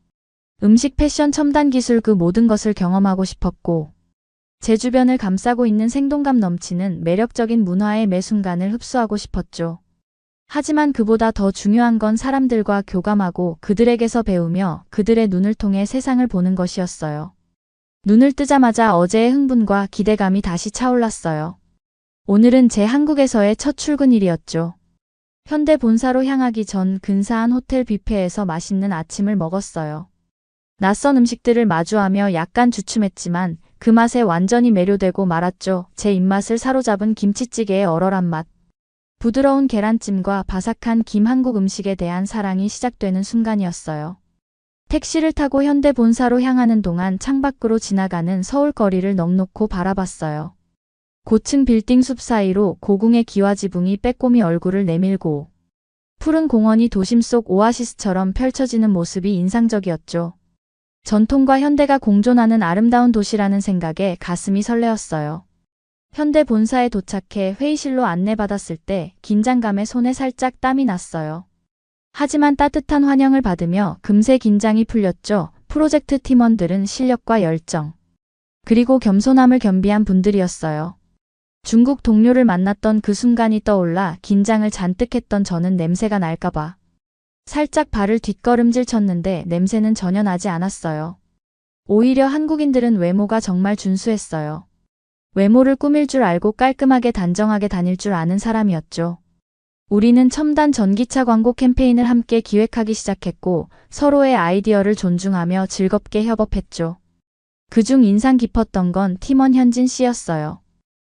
음식, 패션, 첨단 기술 그 모든 것을 경험하고 싶었고 제 주변을 감싸고 있는 생동감 넘치는 매력적인 문화의 매 순간을 흡수하고 싶었죠. 하지만 그보다 더 중요한 건 사람들과 교감하고 그들에게서 배우며 그들의 눈을 통해 세상을 보는 것이었어요. 눈을 뜨자마자 어제의 흥분과 기대감이 다시 차올랐어요. 오늘은 제 한국에서의 첫 출근일이었죠. 현대 본사로 향하기 전 근사한 호텔 뷔페에서 맛있는 아침을 먹었어요. 낯선 음식들을 마주하며 약간 주춤했지만 그 맛에 완전히 매료되고 말았죠. 제 입맛을 사로잡은 김치찌개의 얼얼한 맛, 부드러운 계란찜과 바삭한 김, 한국 음식에 대한 사랑이 시작되는 순간이었어요. 택시를 타고 현대 본사로 향하는 동안 창밖으로 지나가는 서울 거리를 넋놓고 바라봤어요. 고층 빌딩 숲 사이로 고궁의 기와지붕이 빼꼼히 얼굴을 내밀고 푸른 공원이 도심 속 오아시스처럼 펼쳐지는 모습이 인상적이었죠. 전통과 현대가 공존하는 아름다운 도시라는 생각에 가슴이 설레었어요. 현대 본사에 도착해 회의실로 안내받았을 때 긴장감에 손에 살짝 땀이 났어요. 하지만 따뜻한 환영을 받으며 금세 긴장이 풀렸죠. 프로젝트 팀원들은 실력과 열정, 그리고 겸손함을 겸비한 분들이었어요. 중국 동료를 만났던 그 순간이 떠올라 긴장을 잔뜩 했던 저는 냄새가 날까봐 살짝 발을 뒷걸음질 쳤는데 냄새는 전혀 나지 않았어요. 오히려 한국인들은 외모가 정말 준수했어요. 외모를 꾸밀 줄 알고 깔끔하게 단정하게 다닐 줄 아는 사람이었죠. 우리는 첨단 전기차 광고 캠페인을 함께 기획하기 시작했고 서로의 아이디어를 존중하며 즐겁게 협업했죠. 그중 인상 깊었던 건 팀원 현진 씨였어요.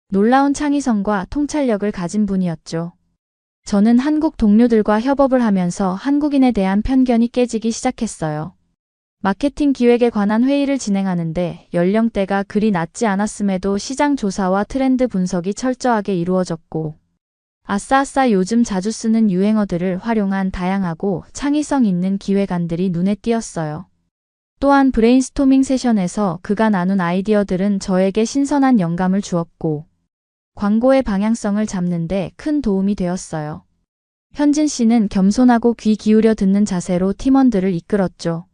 놀라운 창의성과 통찰력을 가진 분이었죠. 저는 한국 동료들과 협업을 하면서 한국인에 대한 편견이 깨지기 시작했어요. 마케팅 기획에 관한 회의를 진행하는데 연령대가 그리 낮지 않았음에도 시장 조사와 트렌드 분석이 철저하게 이루어졌고 아싸아싸 요즘 자주 쓰는 유행어들을 활용한 다양하고 창의성 있는 기획안들이 눈에 띄었어요. 또한 브레인스토밍 세션에서 그가 나눈 아이디어들은 저에게 신선한 영감을 주었고 광고의 방향성을 잡는 데 큰 도움이 되었어요. 현진 씨는 겸손하고 귀 기울여 듣는 자세로 팀원들을 이끌었죠.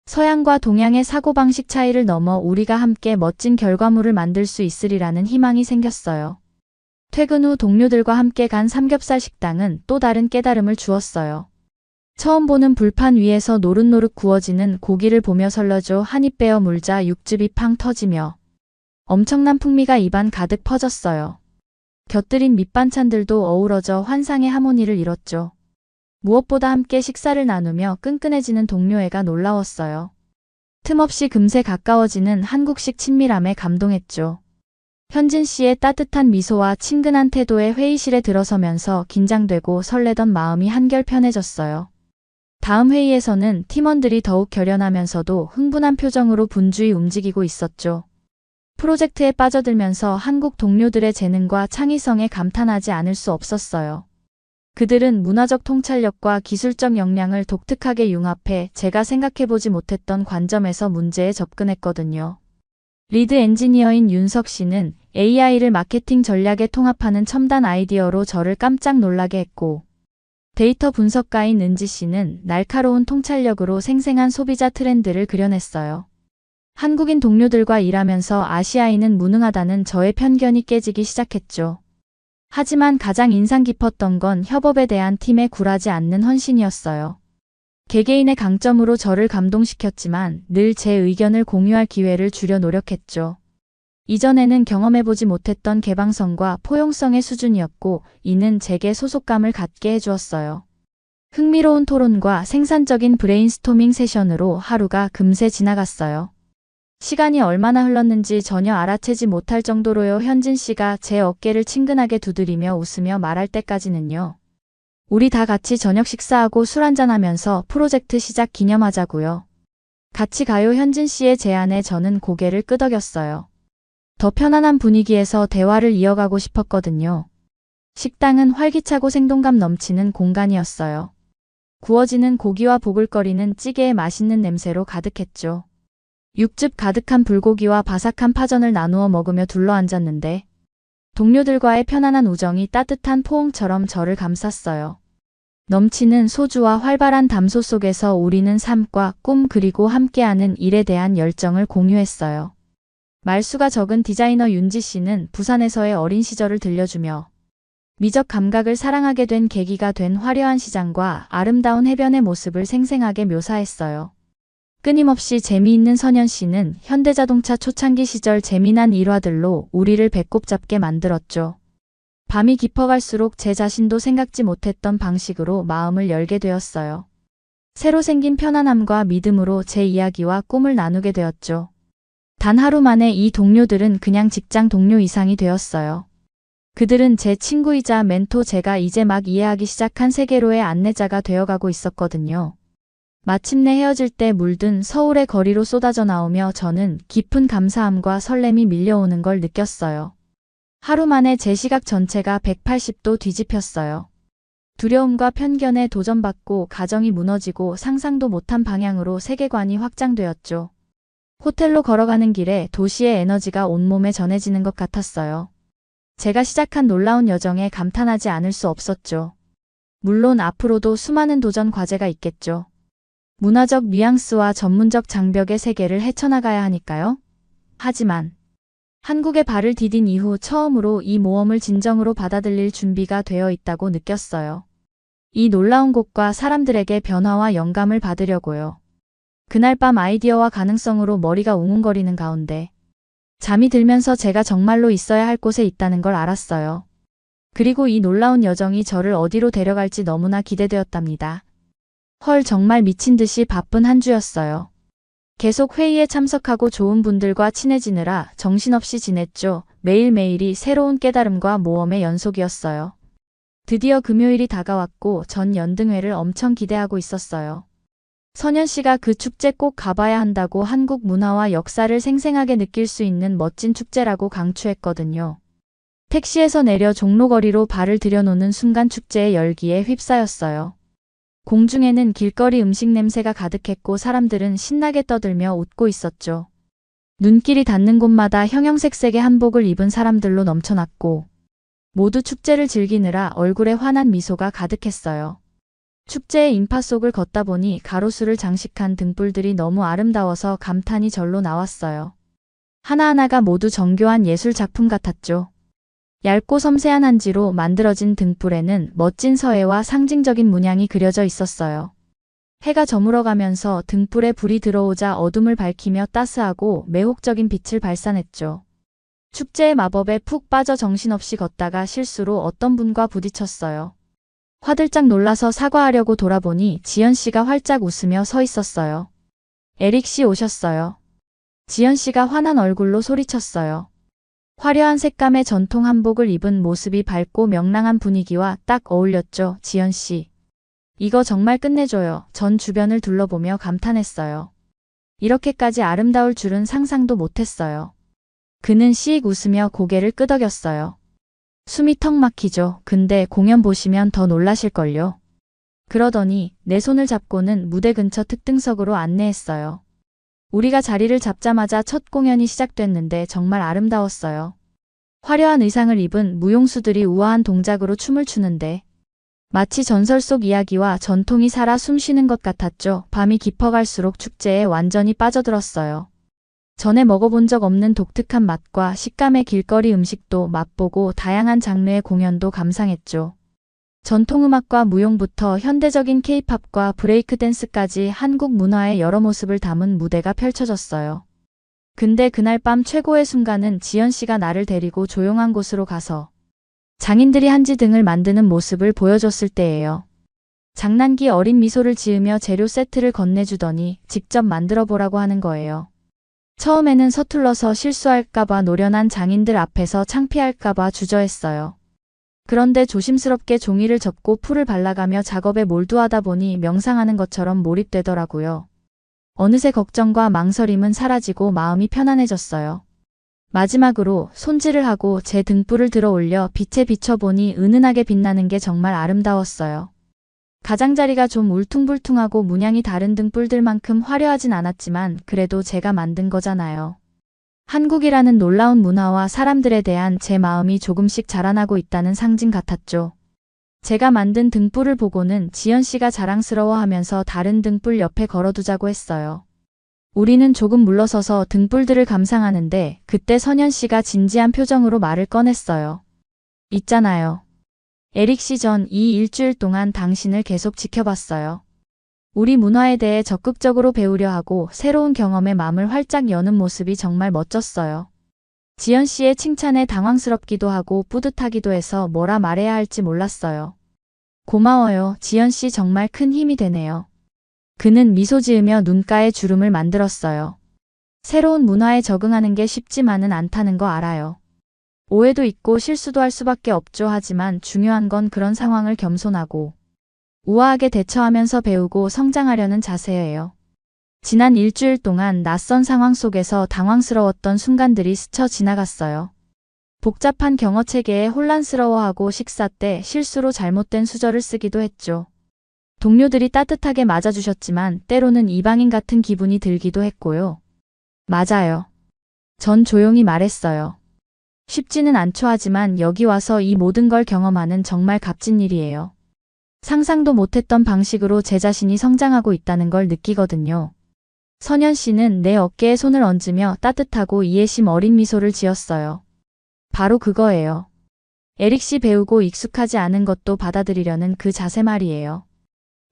서양과 동양의 사고방식 차이를 넘어 우리가 함께 멋진 결과물을 만들 수 있으리라는 희망이 생겼어요. 퇴근 후 동료들과 함께 간 삼겹살 식당은 또 다른 깨달음을 주었어요. 처음 보는 불판 위에서 노릇노릇 구워지는 고기를 보며 설러줘 한입 베어 물자 육즙이 팡 터지며 엄청난 풍미가 입안 가득 퍼졌어요. 곁들인 밑반찬들도 어우러져 환상의 하모니를 이뤘죠. 무엇보다 함께 식사를 나누며 끈끈해지는 동료애가 놀라웠어요. 틈없이 금세 가까워지는 한국식 친밀함에 감동했죠. 현진 씨의 따뜻한 미소와 친근한 태도에 회의실에 들어서면서 긴장되고 설레던 마음이 한결 편해졌어요. 다음 회의에서는 팀원들이 더욱 결연하면서도 흥분한 표정으로 분주히 움직이고 있었죠. 프로젝트에 빠져들면서 한국 동료들의 재능과 창의성에 감탄하지 않을 수 없었어요. 그들은 문화적 통찰력과 기술적 역량을 독특하게 융합해 제가 생각해보지 못했던 관점에서 문제에 접근했거든요. 리드 엔지니어인 윤석 씨는 AI를 마케팅 전략에 통합하는 첨단 아이디어로 저를 깜짝 놀라게 했고, 데이터 분석가인 은지 씨는 날카로운 통찰력으로 생생한 소비자 트렌드를 그려냈어요. 한국인 동료들과 일하면서 아시아인은 무능하다는 저의 편견이 깨지기 시작했죠. 하지만 가장 인상 깊었던 건 협업에 대한 팀의 굴하지 않는 헌신이었어요. 개개인의 강점으로 저를 감동시켰지만 늘 제 의견을 공유할 기회를 주려 노력했죠. 이전에는 경험해보지 못했던 개방성과 포용성의 수준이었고, 이는 제게 소속감을 갖게 해주었어요. 흥미로운 토론과 생산적인 브레인스토밍 세션으로 하루가 금세 지나갔어요. 시간이 얼마나 흘렀는지 전혀 알아채지 못할 정도로요. 현진 씨가 제 어깨를 친근하게 두드리며 웃으며 말할 때까지는요. 우리 다 같이 저녁 식사하고 술 한잔하면서 프로젝트 시작 기념하자고요. 같이 가요. 현진 씨의 제안에 저는 고개를 끄덕였어요. 더 편안한 분위기에서 대화를 이어가고 싶었거든요. 식당은 활기차고 생동감 넘치는 공간이었어요. 구워지는 고기와 보글거리는 찌개의 맛있는 냄새로 가득했죠. 육즙 가득한 불고기와 바삭한 파전을 나누어 먹으며 둘러앉았는데 동료들과의 편안한 우정이 따뜻한 포옹처럼 저를 감쌌어요. 넘치는 소주와 활발한 담소 속에서 우리는 삶과 꿈 그리고 함께하는 일에 대한 열정을 공유했어요. 말수가 적은 디자이너 윤지 씨는 부산에서의 어린 시절을 들려주며 미적 감각을 사랑하게 된 계기가 된 화려한 시장과 아름다운 해변의 모습을 생생하게 묘사했어요. 끊임없이 재미있는 선현 씨는 현대자동차 초창기 시절 재미난 일화들로 우리를 배꼽 잡게 만들었죠. 밤이 깊어갈수록 제 자신도 생각지 못했던 방식으로 마음을 열게 되었어요. 새로 생긴 편안함과 믿음으로 제 이야기와 꿈을 나누게 되었죠. 단 하루 만에 이 동료들은 그냥 직장 동료 이상이 되었어요. 그들은 제 친구이자 멘토, 제가 이제 막 이해하기 시작한 세계로의 안내자가 되어가고 있었거든요. 마침내 헤어질 때 물든 서울의 거리로 쏟아져 나오며 저는 깊은 감사함과 설렘이 밀려오는 걸 느꼈어요. 하루 만에 제 시각 전체가 180도 뒤집혔어요. 두려움과 편견에 도전받고 가정이 무너지고 상상도 못한 방향으로 세계관이 확장되었죠. 호텔로 걸어가는 길에 도시의 에너지가 온몸에 전해지는 것 같았어요. 제가 시작한 놀라운 여정에 감탄하지 않을 수 없었죠. 물론 앞으로도 수많은 도전 과제가 있겠죠. 문화적 뉘앙스와 전문적 장벽의 세계를 헤쳐나가야 하니까요. 하지만 한국에 발을 디딘 이후 처음으로 이 모험을 진정으로 받아들일 준비가 되어 있다고 느꼈어요. 이 놀라운 곳과 사람들에게 변화와 영감을 받으려고요. 그날 밤 아이디어와 가능성으로 머리가 웅웅거리는 가운데 잠이 들면서 제가 정말로 있어야 할 곳에 있다는 걸 알았어요. 그리고 이 놀라운 여정이 저를 어디로 데려갈지 너무나 기대되었답니다. 헐, 정말 미친 듯이 바쁜 한 주였어요. 계속 회의에 참석하고 좋은 분들과 친해지느라 정신없이 지냈죠. 매일매일이 새로운 깨달음과 모험의 연속이었어요. 드디어 금요일이 다가왔고 전 연등회를 엄청 기대하고 있었어요. 선현 씨가 그 축제 꼭 가봐야 한다고 한국 문화와 역사를 생생하게 느낄 수 있는 멋진 축제라고 강추했거든요. 택시에서 내려 종로거리로 발을 들여놓는 순간 축제의 열기에 휩싸였어요. 공중에는 길거리 음식 냄새가 가득했고 사람들은 신나게 떠들며 웃고 있었죠. 눈길이 닿는 곳마다 형형색색의 한복을 입은 사람들로 넘쳐났고 모두 축제를 즐기느라 얼굴에 환한 미소가 가득했어요. 축제의 인파 속을 걷다 보니 가로수를 장식한 등불들이 너무 아름다워서 감탄이 절로 나왔어요. 하나하나가 모두 정교한 예술 작품 같았죠. 얇고 섬세한 한지로 만들어진 등불에는 멋진 서예와 상징적인 문양이 그려져 있었어요. 해가 저물어가면서 등불에 불이 들어오자 어둠을 밝히며 따스하고 매혹적인 빛을 발산했죠. 축제의 마법에 푹 빠져 정신없이 걷다가 실수로 어떤 분과 부딪혔어요. 화들짝 놀라서 사과하려고 돌아보니 지연 씨가 활짝 웃으며 서 있었어요. 에릭 씨 오셨어요. 지연 씨가 환한 얼굴로 소리쳤어요. 화려한 색감의 전통 한복을 입은 모습이 밝고 명랑한 분위기와 딱 어울렸죠, 지연 씨. 이거 정말 끝내줘요. 전 주변을 둘러보며 감탄했어요. 이렇게까지 아름다울 줄은 상상도 못했어요. 그는 씩 웃으며 고개를 끄덕였어요. 숨이 턱 막히죠. 근데 공연 보시면 더 놀라실걸요. 그러더니 내 손을 잡고는 무대 근처 특등석으로 안내했어요. 우리가 자리를 잡자마자 첫 공연이 시작됐는데 정말 아름다웠어요. 화려한 의상을 입은 무용수들이 우아한 동작으로 춤을 추는데 마치 전설 속 이야기와 전통이 살아 숨쉬는 것 같았죠. 밤이 깊어갈수록 축제에 완전히 빠져들었어요. 전에 먹어본 적 없는 독특한 맛과 식감의 길거리 음식도 맛보고 다양한 장르의 공연도 감상했죠. 전통음악과 무용부터 현대적인 케이팝과 브레이크 댄스까지 한국 문화의 여러 모습을 담은 무대가 펼쳐졌어요. 근데 그날 밤 최고의 순간은 지연 씨가 나를 데리고 조용한 곳으로 가서 장인들이 한지등을 만드는 모습을 보여줬을 때예요. 장난기 어린 미소를 지으며 재료 세트를 건네주더니 직접 만들어보라고 하는 거예요. 처음에는 서툴러서 실수할까봐 노련한 장인들 앞에서 창피할까봐 주저했어요. 그런데 조심스럽게 종이를 접고 풀을 발라가며 작업에 몰두하다 보니 명상하는 것처럼 몰입되더라고요. 어느새 걱정과 망설임은 사라지고 마음이 편안해졌어요. 마지막으로 손질을 하고 제 등불을 들어 올려 빛에 비춰보니 은은하게 빛나는 게 정말 아름다웠어요. 가장자리가 좀 울퉁불퉁하고 문양이 다른 등불들만큼 화려하진 않았지만 그래도 제가 만든 거잖아요. 한국이라는 놀라운 문화와 사람들에 대한 제 마음이 조금씩 자라나고 있다는 상징 같았죠. 제가 만든 등불을 보고는 지연 씨가 자랑스러워하면서 다른 등불 옆에 걸어두자고 했어요. 우리는 조금 물러서서 등불들을 감상하는데 그때 선연 씨가 진지한 표정으로 말을 꺼냈어요. 있잖아요. 에릭 씨, 전 이 일주일 동안 당신을 계속 지켜봤어요. 우리 문화에 대해 적극적으로 배우려 하고 새로운 경험에 마음을 활짝 여는 모습이 정말 멋졌어요. 지연 씨의 칭찬에 당황스럽기도 하고 뿌듯하기도 해서 뭐라 말해야 할지 몰랐어요. 고마워요. 지연 씨 정말 큰 힘이 되네요. 그는 미소 지으며 눈가에 주름을 만들었어요. 새로운 문화에 적응하는 게 쉽지만은 않다는 거 알아요. 오해도 있고 실수도 할 수밖에 없죠. 하지만 중요한 건 그런 상황을 겸손하고 우아하게 대처하면서 배우고 성장하려는 자세예요. 지난 일주일 동안 낯선 상황 속에서 당황스러웠던 순간들이 스쳐 지나갔어요. 복잡한 경어 체계에 혼란스러워하고 식사 때 실수로 잘못된 수저를 쓰기도 했죠. 동료들이 따뜻하게 맞아주셨지만 때로는 이방인 같은 기분이 들기도 했고요. 맞아요. 전 조용히 말했어요. 쉽지는 않죠. 하지만 여기 와서 이 모든 걸 경험하는 정말 값진 일이에요. 상상도 못했던 방식으로 제 자신이 성장하고 있다는 걸 느끼거든요. 선연 씨는 내 어깨에 손을 얹으며 따뜻하고 이해심 어린 미소를 지었어요. 바로 그거예요. 에릭 씨, 배우고 익숙하지 않은 것도 받아들이려는 그 자세 말이에요.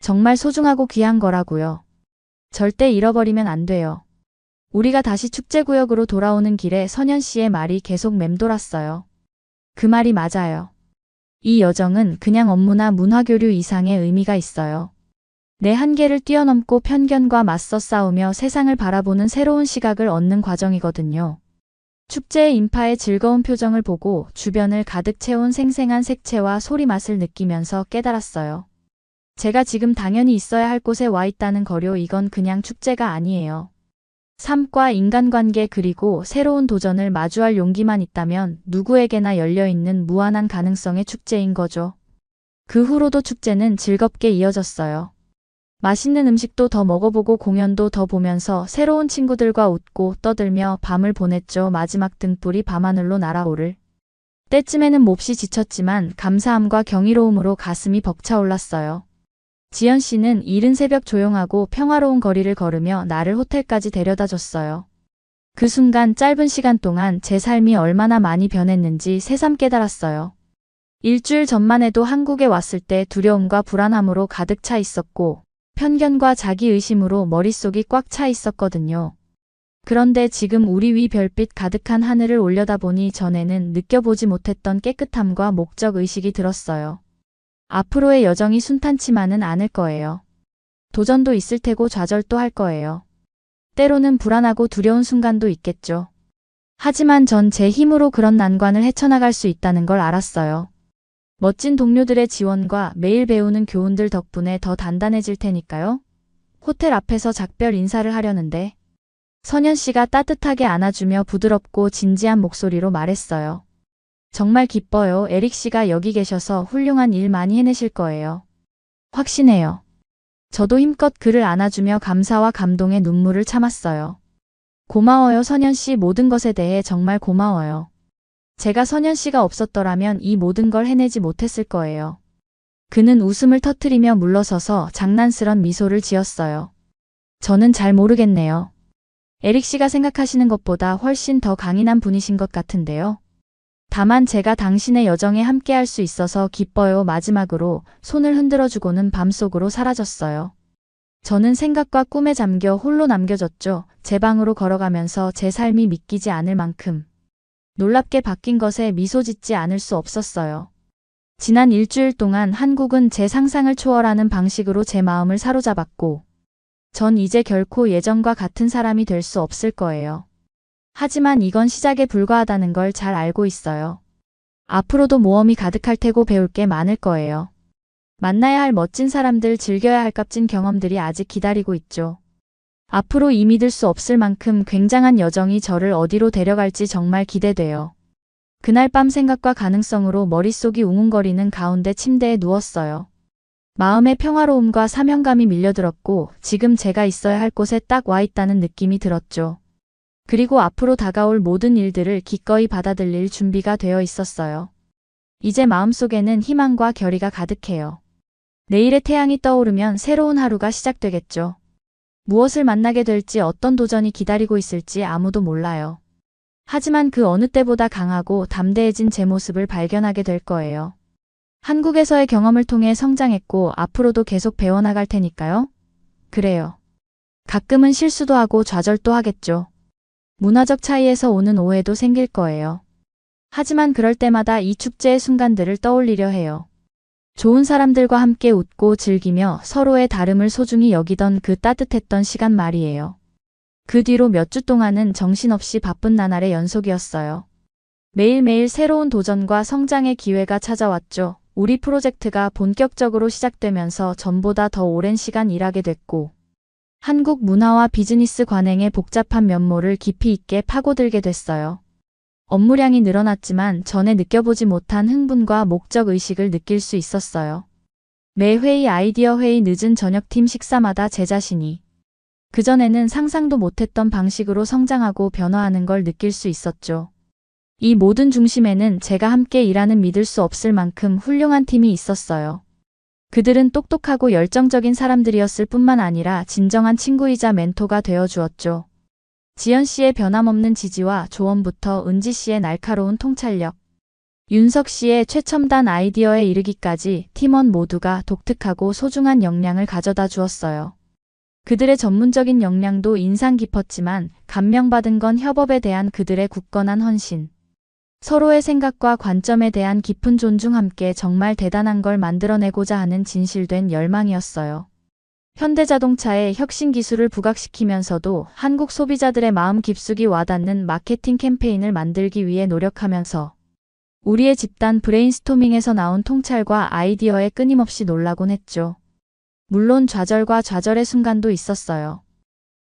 정말 소중하고 귀한 거라고요. 절대 잃어버리면 안 돼요. 우리가 다시 축제구역으로 돌아오는 길에 선연 씨의 말이 계속 맴돌았어요. 그 말이 맞아요. 이 여정은 그냥 업무나 문화교류 이상의 의미가 있어요. 내 한계를 뛰어넘고 편견과 맞서 싸우며 세상을 바라보는 새로운 시각을 얻는 과정이거든요. 축제의 인파의 즐거운 표정을 보고 주변을 가득 채운 생생한 색채와 소리 맛을 느끼면서 깨달았어요. 제가 지금 당연히 있어야 할 곳에 와 있다는 거요. 이건 그냥 축제가 아니에요. 삶과 인간관계 그리고 새로운 도전을 마주할 용기만 있다면 누구에게나 열려있는 무한한 가능성의 축제인 거죠. 그 후로도 축제는 즐겁게 이어졌어요. 맛있는 음식도 더 먹어보고 공연도 더 보면서 새로운 친구들과 웃고 떠들며 밤을 보냈죠. 마지막 등불이 밤하늘로 날아오를 때쯤에는 몹시 지쳤지만 감사함과 경이로움으로 가슴이 벅차올랐어요. 지연 씨는 이른 새벽 조용하고 평화로운 거리를 걸으며 나를 호텔까지 데려다 줬어요. 그 순간, 짧은 시간 동안 제 삶이 얼마나 많이 변했는지 새삼 깨달았어요. 일주일 전만 해도 한국에 왔을 때 두려움과 불안함으로 가득 차 있었고 편견과 자기의심으로 머릿속이 꽉 차 있었거든요. 그런데 지금 우리 위 별빛 가득한 하늘을 올려다보니 전에는 느껴보지 못했던 깨끗함과 목적의식이 들었어요. 앞으로의 여정이 순탄치만은 않을 거예요. 도전도 있을 테고 좌절도 할 거예요. 때로는 불안하고 두려운 순간도 있겠죠. 하지만 전 제 힘으로 그런 난관을 헤쳐나갈 수 있다는 걸 알았어요. 멋진 동료들의 지원과 매일 배우는 교훈들 덕분에 더 단단해질 테니까요. 호텔 앞에서 작별 인사를 하려는데 선현 씨가 따뜻하게 안아주며 부드럽고 진지한 목소리로 말했어요. 정말 기뻐요. 에릭 씨가 여기 계셔서 훌륭한 일 많이 해내실 거예요. 확신해요. 저도 힘껏 그를 안아주며 감사와 감동의 눈물을 참았어요. 고마워요, 선현 씨. 모든 것에 대해 정말 고마워요. 제가 선현 씨가 없었더라면 이 모든 걸 해내지 못했을 거예요. 그는 웃음을 터뜨리며 물러서서 장난스런 미소를 지었어요. 저는 잘 모르겠네요. 에릭 씨가 생각하시는 것보다 훨씬 더 강인한 분이신 것 같은데요. 다만 제가 당신의 여정에 함께할 수 있어서 기뻐요. 마지막으로 손을 흔들어주고는 밤속으로 사라졌어요. 저는 생각과 꿈에 잠겨 홀로 남겨졌죠. 제 방으로 걸어가면서 제 삶이 믿기지 않을 만큼 놀랍게 바뀐 것에 미소 짓지 않을 수 없었어요. 지난 일주일 동안 한국은 제 상상을 초월하는 방식으로 제 마음을 사로잡았고 전 이제 결코 예전과 같은 사람이 될 수 없을 거예요. 하지만 이건 시작에 불과하다는 걸 잘 알고 있어요. 앞으로도 모험이 가득할 테고 배울 게 많을 거예요. 만나야 할 멋진 사람들, 즐겨야 할 값진 경험들이 아직 기다리고 있죠. 앞으로 이 믿을 수 없을 만큼 굉장한 여정이 저를 어디로 데려갈지 정말 기대돼요. 그날 밤 생각과 가능성으로 머릿속이 웅웅거리는 가운데 침대에 누웠어요. 마음의 평화로움과 사명감이 밀려들었고 지금 제가 있어야 할 곳에 딱 와 있다는 느낌이 들었죠. 그리고 앞으로 다가올 모든 일들을 기꺼이 받아들일 준비가 되어 있었어요. 이제 마음속에는 희망과 결의가 가득해요. 내일의 태양이 떠오르면 새로운 하루가 시작되겠죠. 무엇을 만나게 될지 어떤 도전이 기다리고 있을지 아무도 몰라요. 하지만 그 어느 때보다 강하고 담대해진 제 모습을 발견하게 될 거예요. 한국에서의 경험을 통해 성장했고 앞으로도 계속 배워나갈 테니까요. 그래요. 가끔은 실수도 하고 좌절도 하겠죠. 문화적 차이에서 오는 오해도 생길 거예요. 하지만 그럴 때마다 이 축제의 순간들을 떠올리려 해요. 좋은 사람들과 함께 웃고 즐기며 서로의 다름을 소중히 여기던 그 따뜻했던 시간 말이에요. 그 뒤로 몇 주 동안은 정신없이 바쁜 나날의 연속이었어요. 매일매일 새로운 도전과 성장의 기회가 찾아왔죠. 우리 프로젝트가 본격적으로 시작되면서 전보다 더 오랜 시간 일하게 됐고 한국 문화와 비즈니스 관행의 복잡한 면모를 깊이 있게 파고들게 됐어요. 업무량이 늘어났지만 전에 느껴보지 못한 흥분과 목적의식을 느낄 수 있었어요. 매 회의, 아이디어 회의, 늦은 저녁팀 식사마다 제 자신이 그전에는 상상도 못했던 방식으로 성장하고 변화하는 걸 느낄 수 있었죠. 이 모든 중심에는 제가 함께 일하는 믿을 수 없을 만큼 훌륭한 팀이 있었어요. 그들은 똑똑하고 열정적인 사람들이었을 뿐만 아니라 진정한 친구이자 멘토가 되어 주었죠. 지연 씨의 변함없는 지지와 조언부터 은지 씨의 날카로운 통찰력, 윤석 씨의 최첨단 아이디어에 이르기까지 팀원 모두가 독특하고 소중한 역량을 가져다 주었어요. 그들의 전문적인 역량도 인상 깊었지만 감명받은 건 협업에 대한 그들의 굳건한 헌신, 서로의 생각과 관점에 대한 깊은 존중, 함께 정말 대단한 걸 만들어내고자 하는 진실된 열망이었어요. 현대자동차의 혁신 기술을 부각시키면서도 한국 소비자들의 마음 깊숙이 와닿는 마케팅 캠페인을 만들기 위해 노력하면서 우리의 집단 브레인스토밍에서 나온 통찰과 아이디어에 끊임없이 놀라곤 했죠. 물론 좌절과 좌절의 순간도 있었어요.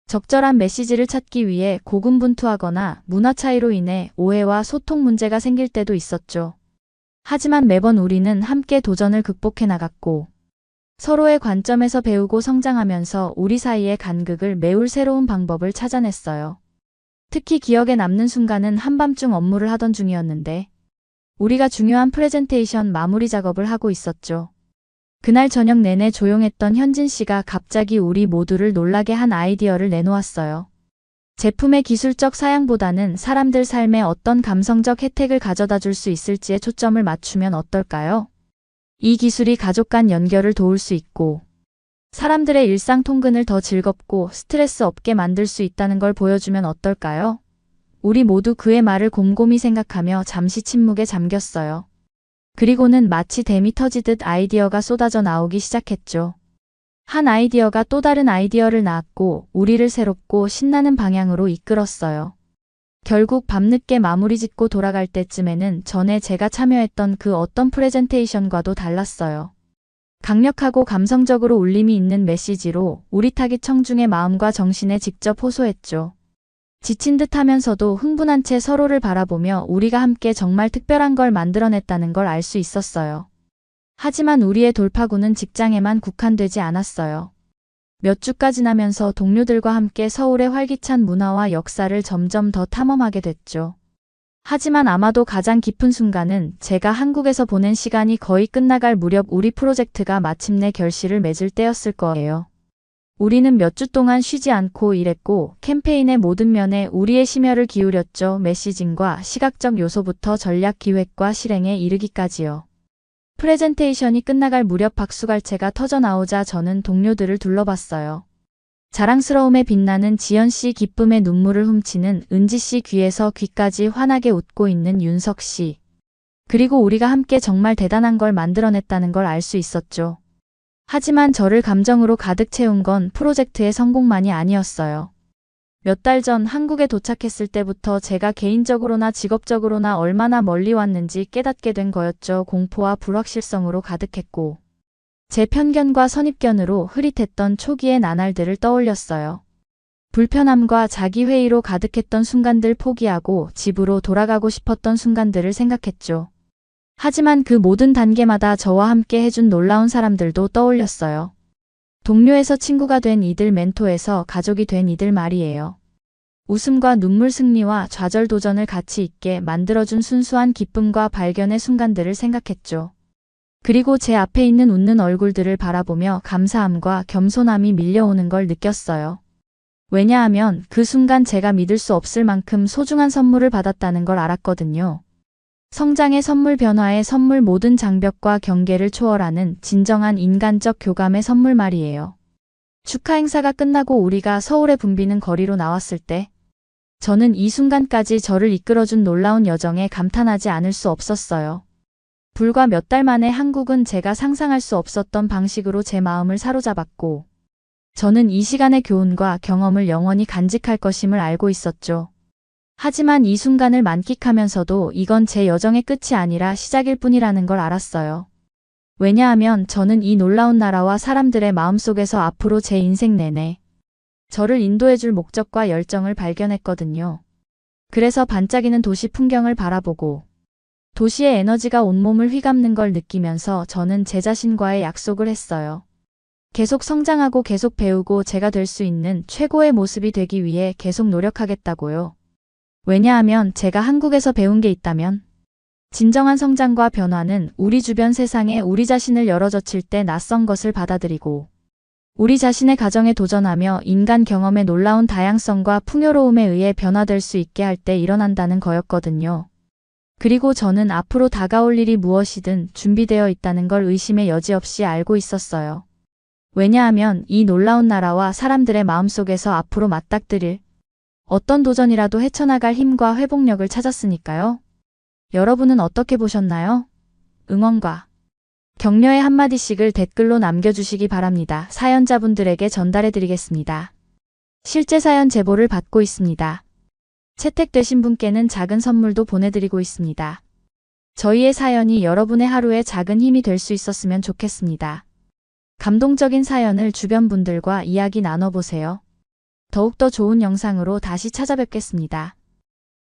적절한 메시지를 찾기 위해 고군분투하거나 문화 차이로 인해 오해와 소통 문제가 생길 때도 있었죠. 하지만 매번 우리는 함께 도전을 극복해 나갔고 서로의 관점에서 배우고 성장하면서 우리 사이의 간극을 메울 새로운 방법을 찾아냈어요. 특히 기억에 남는 순간은 한밤중 업무를 하던 중이었는데 우리가 중요한 프레젠테이션 마무리 작업을 하고 있었죠. 그날 저녁 내내 조용했던 현진 씨가 갑자기 우리 모두를 놀라게 한 아이디어를 내놓았어요. 제품의 기술적 사양보다는 사람들 삶에 어떤 감성적 혜택을 가져다 줄 수 있을지에 초점을 맞추면 어떨까요? 이 기술이 가족 간 연결을 도울 수 있고 사람들의 일상 통근을 더 즐겁고 스트레스 없게 만들 수 있다는 걸 보여주면 어떨까요? 우리 모두 그의 말을 곰곰이 생각하며 잠시 침묵에 잠겼어요. 그리고는 마치 댐이 터지듯 아이디어가 쏟아져 나오기 시작했죠. 한 아이디어가 또 다른 아이디어를 낳았고 우리를 새롭고 신나는 방향으로 이끌었어요. 결국 밤늦게 마무리 짓고 돌아갈 때쯤에는 전에 제가 참여했던 그 어떤 프레젠테이션과도 달랐어요. 강력하고 감성적으로 울림이 있는 메시지로 우리타깃 청중의 마음과 정신에 직접 호소했죠. 지친 듯 하면서도 흥분한 채 서로를 바라보며 우리가 함께 정말 특별한 걸 만들어냈다는 걸 알 수 있었어요. 하지만 우리의 돌파구는 직장에만 국한되지 않았어요. 몇 주가 지나면서 동료들과 함께 서울의 활기찬 문화와 역사를 점점 더 탐험하게 됐죠. 하지만 아마도 가장 깊은 순간은 제가 한국에서 보낸 시간이 거의 끝나갈 무렵 우리 프로젝트가 마침내 결실을 맺을 때였을 거예요. 우리는 몇 주 동안 쉬지 않고 일했고 캠페인의 모든 면에 우리의 심혈을 기울였죠. 메시징과 시각적 요소부터 전략 기획과 실행에 이르기까지요. 프레젠테이션이 끝나갈 무렵 박수갈채가 터져나오자 저는 동료들을 둘러봤어요. 자랑스러움에 빛나는 지연씨, 기쁨의 눈물을 훔치는 은지씨, 귀에서 귀까지 환하게 웃고 있는 윤석씨. 그리고 우리가 함께 정말 대단한 걸 만들어냈다는 걸 알 수 있었죠. 하지만 저를 감정으로 가득 채운 건 프로젝트의 성공만이 아니었어요. 몇 달 전 한국에 도착했을 때부터 제가 개인적으로나 직업적으로나 얼마나 멀리 왔는지 깨닫게 된 거였죠. 공포와 불확실성으로 가득했고 제 편견과 선입견으로 흐릿했던 초기의 나날들을 떠올렸어요. 불편함과 자기회의로 가득했던 순간들 포기하고 집으로 돌아가고 싶었던 순간들을 생각했죠. 하지만 그 모든 단계마다 저와 함께 해준 놀라운 사람들도 떠올렸어요. 동료에서 친구가 된 이들, 멘토에서 가족이 된 이들 말이에요. 웃음과 눈물, 승리와 좌절, 도전을 같이 있게 만들어준 순수한 기쁨과 발견의 순간들을 생각했죠. 그리고 제 앞에 있는 웃는 얼굴들을 바라보며 감사함과 겸손함이 밀려오는 걸 느꼈어요. 왜냐하면 그 순간 제가 믿을 수 없을 만큼 소중한 선물을 받았다는 걸 알았거든요. 성장의 선물, 변화의 선물, 모든 장벽과 경계를 초월하는 진정한 인간적 교감의 선물 말이에요. 축하 행사가 끝나고 우리가 서울에 붐비는 거리로 나왔을 때 저는 이 순간까지 저를 이끌어준 놀라운 여정에 감탄하지 않을 수 없었어요. 불과 몇 달 만에 한국은 제가 상상할 수 없었던 방식으로 제 마음을 사로잡았고 저는 이 시간의 교훈과 경험을 영원히 간직할 것임을 알고 있었죠. 하지만 이 순간을 만끽하면서도 이건 제 여정의 끝이 아니라 시작일 뿐이라는 걸 알았어요. 왜냐하면 저는 이 놀라운 나라와 사람들의 마음속에서 앞으로 제 인생 내내 저를 인도해줄 목적과 열정을 발견했거든요. 그래서 반짝이는 도시 풍경을 바라보고 도시의 에너지가 온몸을 휘감는 걸 느끼면서 저는 제 자신과의 약속을 했어요. 계속 성장하고 계속 배우고 제가 될 수 있는 최고의 모습이 되기 위해 계속 노력하겠다고요. 왜냐하면 제가 한국에서 배운 게 있다면 진정한 성장과 변화는 우리 주변 세상에 우리 자신을 열어젖힐 때 낯선 것을 받아들이고 우리 자신의 가정에 도전하며 인간 경험의 놀라운 다양성과 풍요로움에 의해 변화될 수 있게 할 때 일어난다는 거였거든요. 그리고 저는 앞으로 다가올 일이 무엇이든 준비되어 있다는 걸 의심의 여지 없이 알고 있었어요. 왜냐하면 이 놀라운 나라와 사람들의 마음속에서 앞으로 맞닥뜨릴 어떤 도전이라도 헤쳐나갈 힘과 회복력을 찾았으니까요. 여러분은 어떻게 보셨나요? 응원과 격려의 한마디씩을 댓글로 남겨주시기 바랍니다. 사연자분들에게 전달해드리겠습니다. 실제 사연 제보를 받고 있습니다. 채택되신 분께는 작은 선물도 보내드리고 있습니다. 저희의 사연이 여러분의 하루에 작은 힘이 될 수 있었으면 좋겠습니다. 감동적인 사연을 주변 분들과 이야기 나눠보세요. 더욱더 좋은 영상으로 다시 찾아뵙겠습니다.